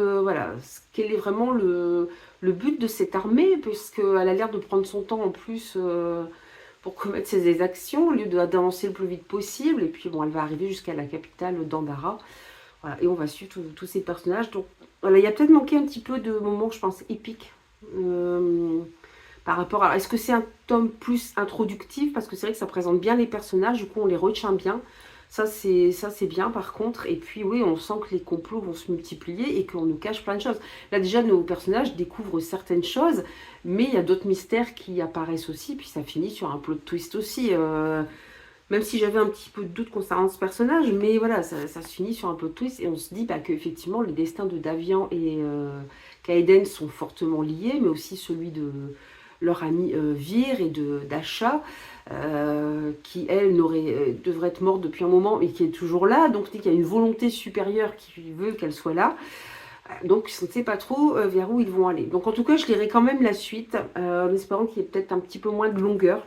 quel est vraiment le but de cette armée, puisqu'elle a l'air de prendre son temps en plus pour commettre ses exactions, au lieu d'avancer le plus vite possible, et puis bon, elle va arriver jusqu'à la capitale d'Andara, voilà, et on va suivre tous ces personnages, donc voilà, il y a peut-être manqué un petit peu de moments, je pense, épiques, par rapport à... Est-ce que c'est un tome plus introductif? Parce que c'est vrai que ça présente bien les personnages, du coup on les retient bien. Ça c'est bien par contre. Et puis oui, on sent que les complots vont se multiplier et qu'on nous cache plein de choses. Là déjà, nos personnages découvrent certaines choses, mais il y a d'autres mystères qui apparaissent aussi. Puis ça finit sur un plot twist aussi. Même si j'avais un petit peu de doute concernant ce personnage, mais voilà, ça se finit sur un plot twist. Et on se dit qu'effectivement, les destins de Davian et Kaeden sont fortement liés, mais aussi celui de... leur amie Vir et d'Asha, qui elle devrait être morte depuis un moment et qui est toujours là, donc il y a une volonté supérieure qui veut qu'elle soit là, donc on ne sait pas trop vers où ils vont aller. Donc en tout cas je lirai quand même la suite, en espérant qu'il y ait peut-être un petit peu moins de longueur,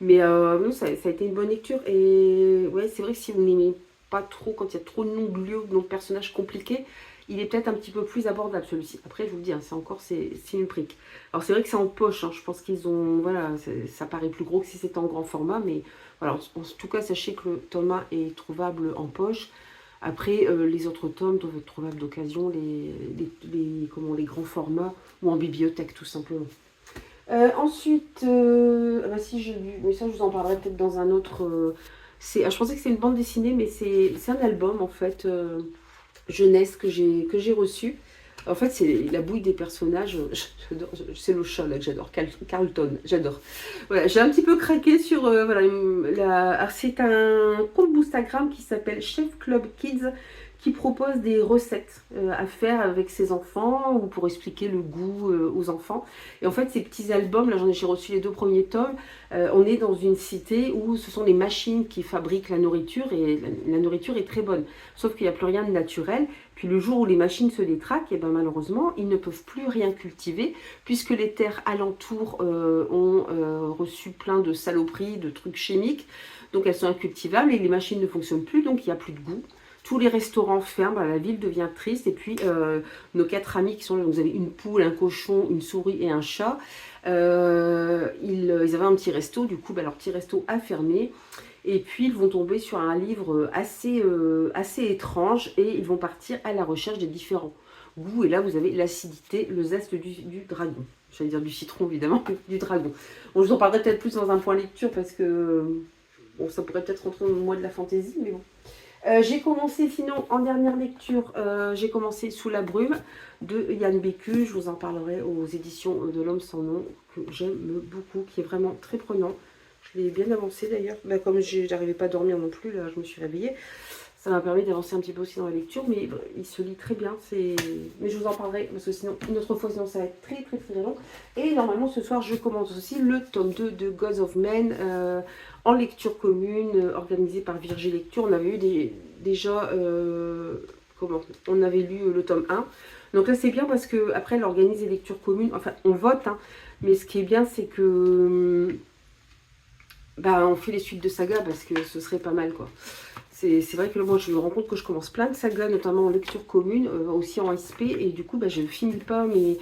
mais non, ça a été une bonne lecture, et ouais, c'est vrai que si vous n'aimez pas trop quand il y a trop de noms de lieux, de noms de personnages compliqués, il est peut-être un petit peu plus abordable celui-ci. Après, je vous le dis, hein, c'est une brique. Alors c'est vrai que c'est en poche, hein, je pense qu'ils ont... Voilà, ça paraît plus gros que si c'était en grand format, mais voilà, en tout cas, sachez que le tome 1 est trouvable en poche. Après, les autres tomes doivent être trouvables d'occasion, les grands formats, ou en bibliothèque tout simplement. Ensuite, bah si j'ai lu, mais ça je vous en parlerai peut-être dans un autre. Je pensais que c'était une bande dessinée, mais c'est un album en fait jeunesse que j'ai reçu. En fait, c'est la bouille des personnages. J'adore, c'est le chat là que j'adore, Carlton, j'adore. Voilà, j'ai un petit peu craqué sur. Voilà, alors, c'est un compte Instagram qui s'appelle Chef Club Kids qui propose des recettes à faire avec ses enfants ou pour expliquer le goût aux enfants. Et en fait, ces petits albums, là j'ai reçu les 2 premiers tomes, on est dans une cité où ce sont des machines qui fabriquent la nourriture et la nourriture est très bonne. Sauf qu'il n'y a plus rien de naturel. Puis le jour où les machines se détraquent, et ben malheureusement, ils ne peuvent plus rien cultiver puisque les terres alentours ont reçu plein de saloperies, de trucs chimiques. Donc elles sont incultivables et les machines ne fonctionnent plus, donc il n'y a plus de goût. Tous les restaurants ferment, la ville devient triste. Et puis, nos 4 amis qui sont là, vous avez une poule, un cochon, une souris et un chat. Ils avaient un petit resto, du coup, leur petit resto a fermé. Et puis, ils vont tomber sur un livre assez étrange et ils vont partir à la recherche des différents goûts. Et là, vous avez l'acidité, le zeste du dragon. J'allais dire du citron, évidemment, du dragon. Bon, je vous en parlerai peut-être plus dans un point lecture parce que bon, ça pourrait peut-être rentrer dans le mois de la fantaisie, mais bon. J'ai commencé, sinon, en dernière lecture, j'ai commencé Sous la brume de Yann Bécu. Je vous en parlerai aux éditions de L'Homme sans nom, que j'aime beaucoup, qui est vraiment très prenant. Je l'ai bien avancé d'ailleurs. Comme j'arrivais pas à dormir non plus, là, je me suis réveillée. Ça m'a permis d'avancer un petit peu aussi dans la lecture, mais il se lit très bien. Mais je vous en parlerai, parce que sinon, une autre fois, sinon ça va être très très très long. Et normalement, ce soir, je commence aussi le tome 2 de Gods of Men, en lecture commune, organisée par Virgile Lecture. On avait eu déjà, on avait lu le tome 1. Donc là, c'est bien parce qu'après, elle organise des lectures communes. Enfin, on vote, hein, mais ce qui est bien, c'est que on fait les suites de sagas parce que ce serait pas mal, quoi. C'est vrai que moi, je me rends compte que je commence plein de sagas, notamment en lecture commune, aussi en SP, et du coup, je ne finis pas mes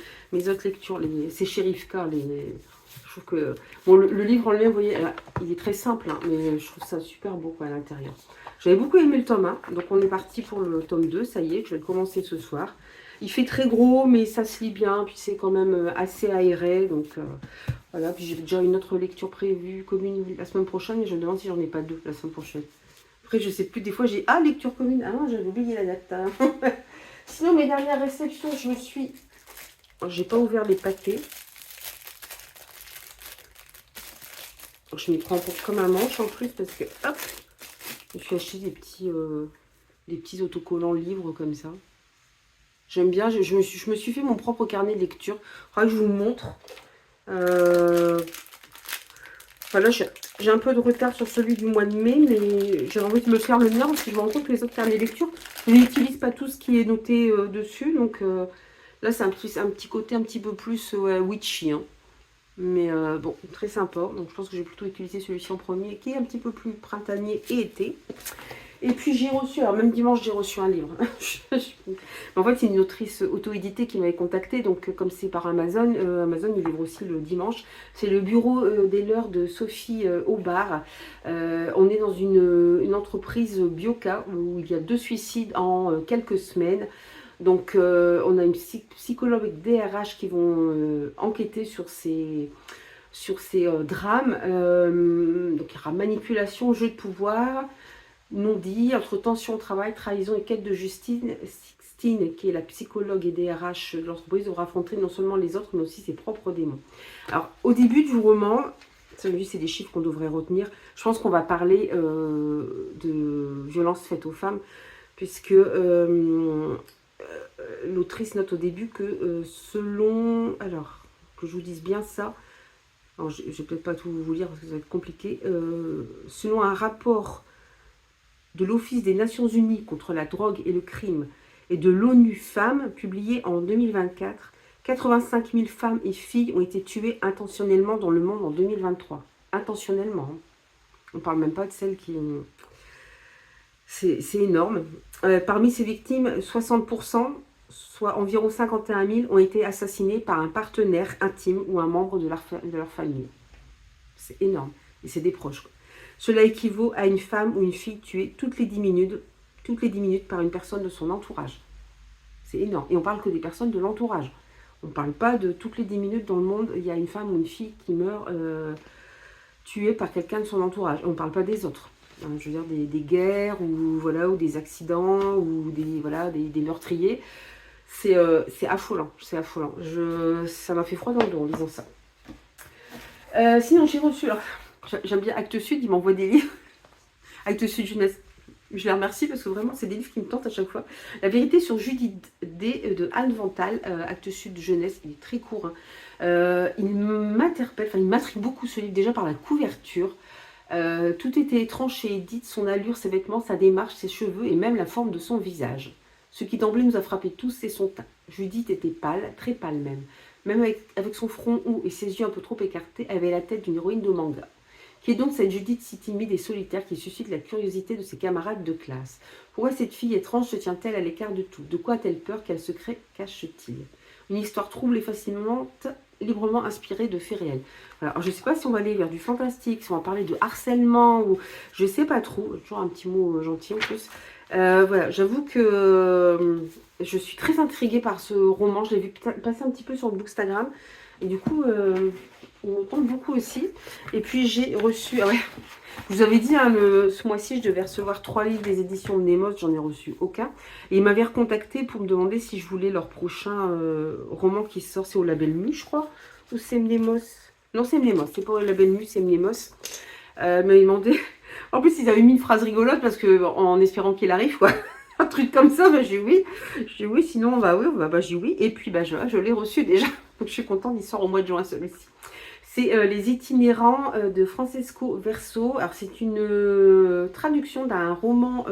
autres lectures. C'est Shérifka, je trouve que... Bon, le livre en lui-même, vous voyez, il est très simple, hein, mais je trouve ça super beau, quoi, à l'intérieur. J'avais beaucoup aimé le tome 1, donc on est parti pour le tome 2, ça y est, je vais le commencer ce soir. Il fait très gros, mais ça se lit bien, puis c'est quand même assez aéré, donc voilà. Puis j'ai déjà une autre lecture prévue commune la semaine prochaine, mais je me demande si j'en ai pas 2 la semaine prochaine. Après, je sais plus, des fois j'ai lecture commune. Ah non, j'avais oublié la date. Hein. Sinon, mes dernières réceptions, j'ai pas ouvert les paquets. Je m'y prends comme un manche en plus parce que hop, je me suis acheté des petits autocollants livres comme ça. J'aime bien, je me suis fait mon propre carnet de lecture. Il faudra que je vous le montre. Enfin là, j'ai un peu de retard sur celui du mois de mai, mais j'ai envie de me faire le mien parce que je me rends compte que les autres carnets de lecture, je n'utilise pas tout ce qui est noté dessus. Donc là, c'est un petit côté un petit peu plus witchy. Hein. Mais bon, très sympa. Donc je pense que j'ai plutôt utilisé celui-ci en premier, qui est un petit peu plus printanier et été. Et puis j'ai reçu, alors même dimanche, j'ai reçu un livre. En fait, c'est une autrice auto-éditée qui m'avait contactée. Donc comme c'est par Amazon, Amazon il livre aussi le dimanche. C'est le bureau des leurs de Sophie Aubard. On est dans une entreprise Bioca où il y a 2 suicides en quelques semaines. Donc on a une psychologue avec DRH qui vont enquêter sur ces drames. Donc il y aura manipulation, jeu de pouvoir, non-dit, entre tension au travail, trahison et quête de justice. Sixtine, qui est la psychologue et DRH de l'entreprise, devra affronter non seulement les autres, mais aussi ses propres démons. Alors, au début du roman, c'est des chiffres qu'on devrait retenir, je pense qu'on va parler de violences faites aux femmes, puisque l'autrice note au début que selon... Alors, que je vous dise bien ça, alors, je ne vais peut-être pas tout vous lire parce que ça va être compliqué, selon un rapport de l'Office des Nations Unies contre la drogue et le crime et de l'ONU Femmes, publié en 2024, 85 000 femmes et filles ont été tuées intentionnellement dans le monde en 2023. Intentionnellement. Hein. On ne parle même pas de celles qui... C'est énorme. Parmi ces victimes, 60%, soit environ 51 000, ont été assassinés par un partenaire intime ou un membre de leur famille. C'est énorme. Et c'est des proches, quoi. Cela équivaut à une femme ou une fille tuée toutes les 10 minutes par une personne de son entourage. C'est énorme. Et on parle que des personnes de l'entourage. On ne parle pas de toutes les 10 minutes dans le monde, il y a une femme ou une fille qui meurt tuée par quelqu'un de son entourage. On ne parle pas des autres. Hein, je veux dire des guerres ou, voilà, ou des accidents ou des meurtriers. C'est affolant, c'est affolant. Ça m'a fait froid dans le dos en lisant ça. Sinon, j'ai reçu, alors, j'aime bien Actes Sud, ils m'envoient des livres. Actes Sud Jeunesse, je les remercie parce que vraiment, c'est des livres qui me tentent à chaque fois. La vérité sur Judith D de Anne Vental, Actes Sud Jeunesse, il est très court. Hein. Il m'interpelle, enfin, il m'intrigue beaucoup ce livre, déjà par la couverture. Tout était étrange chez Edith, son allure, ses vêtements, sa démarche, ses cheveux et même la forme de son visage. Ce qui d'emblée nous a frappé tous, c'est son teint. Judith était pâle, très pâle même. Même avec son front haut et ses yeux un peu trop écartés, elle avait la tête d'une héroïne de manga. Qui est donc cette Judith si timide et solitaire qui suscite la curiosité de ses camarades de classe? Pourquoi cette fille étrange se tient-elle à l'écart de tout? De quoi a-t-elle peur? Quel secret cache-t-il? Une histoire trouble et fascinante, librement inspirée de faits réels. Voilà. Alors, je ne sais pas si on va aller vers du fantastique, si on va parler de harcèlement, ou je ne sais pas trop. Toujours un petit mot gentil en plus. Voilà, j'avoue que je suis très intriguée par ce roman. Je l'ai vu passer un petit peu sur le Bookstagram. Et du coup, il me tente beaucoup aussi. Et puis j'ai reçu... Ah ouais, je vous avais dit, hein, ce mois-ci, je devais recevoir 3 livres des éditions de Nemos. J'en ai reçu aucun. Et ils m'avaient recontacté pour me demander si je voulais leur prochain roman qui sort. C'est au label Mu, je crois. Ou c'est Mnemos? Non, c'est Mnemos. C'est pas au label Mu, c'est Mnemos. Ils m'avaient demandé... En plus, ils avaient mis une phrase rigolote parce que, en espérant qu'il arrive, quoi. Un truc comme ça, bah, j'ai oui. J'ai oui, sinon, bah oui, j'ai oui. Et puis, bah, je l'ai reçu déjà. Donc, je suis contente, il sort au mois de juin, celui-ci. C'est Les Itinérants de Francesco Verso. Alors, c'est une traduction d'un roman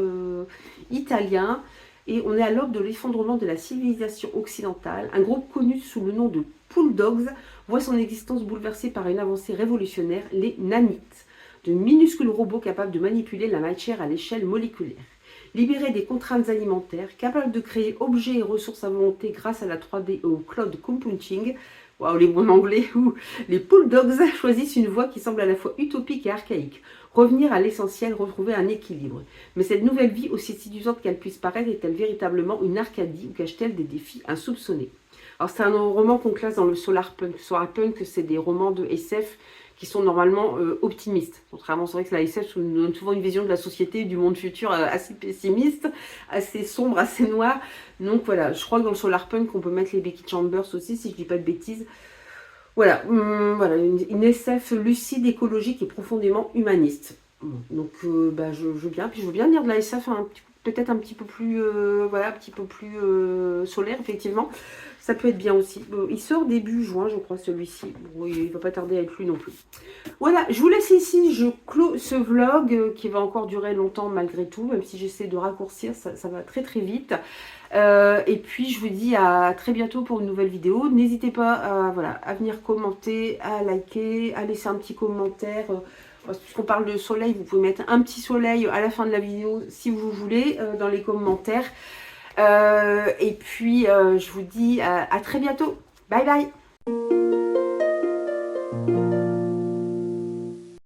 italien. Et on est à l'aube de l'effondrement de la civilisation occidentale. Un groupe connu sous le nom de Pool Dogs voit son existence bouleversée par une avancée révolutionnaire, les nanites. De minuscules robots capables de manipuler la matière à l'échelle moléculaire. Libérés des contraintes alimentaires, capables de créer objets et ressources à volonté grâce à la 3D et au cloud computing, waouh les bons anglais, ou les Pool Dogs choisissent une voie qui semble à la fois utopique et archaïque. Revenir à l'essentiel, retrouver un équilibre. Mais cette nouvelle vie, aussi séduisante qu'elle puisse paraître, est-elle véritablement une Arcadie ou cache-t-elle des défis insoupçonnés? Alors c'est un roman qu'on classe dans le solarpunk. Solarpunk, c'est des romans de SF qui sont normalement optimistes. Contrairement, c'est vrai que la SF nous donne souvent une vision de la société, du monde futur assez pessimiste, assez sombre, assez noir. Donc voilà, je crois que dans le solarpunk, on peut mettre les Becky Chambers aussi, si je dis pas de bêtises. Voilà, voilà une SF lucide, écologique et profondément humaniste. Donc je veux bien, puis je veux bien lire de la SF peut-être un petit peu plus, solaire, effectivement. Ça peut être bien aussi. Il sort début juin, je crois, celui-ci. Bon, il ne va pas tarder à être lu non plus. Voilà, je vous laisse ici. Je clôt ce vlog qui va encore durer longtemps malgré tout. Même si j'essaie de raccourcir, ça va très très vite. Et puis, je vous dis à très bientôt pour une nouvelle vidéo. N'hésitez pas à venir commenter, à liker, à laisser un petit commentaire. Puisqu'on parle de soleil, vous pouvez mettre un petit soleil à la fin de la vidéo si vous voulez dans les commentaires. Et puis je vous dis à très bientôt. Bye bye.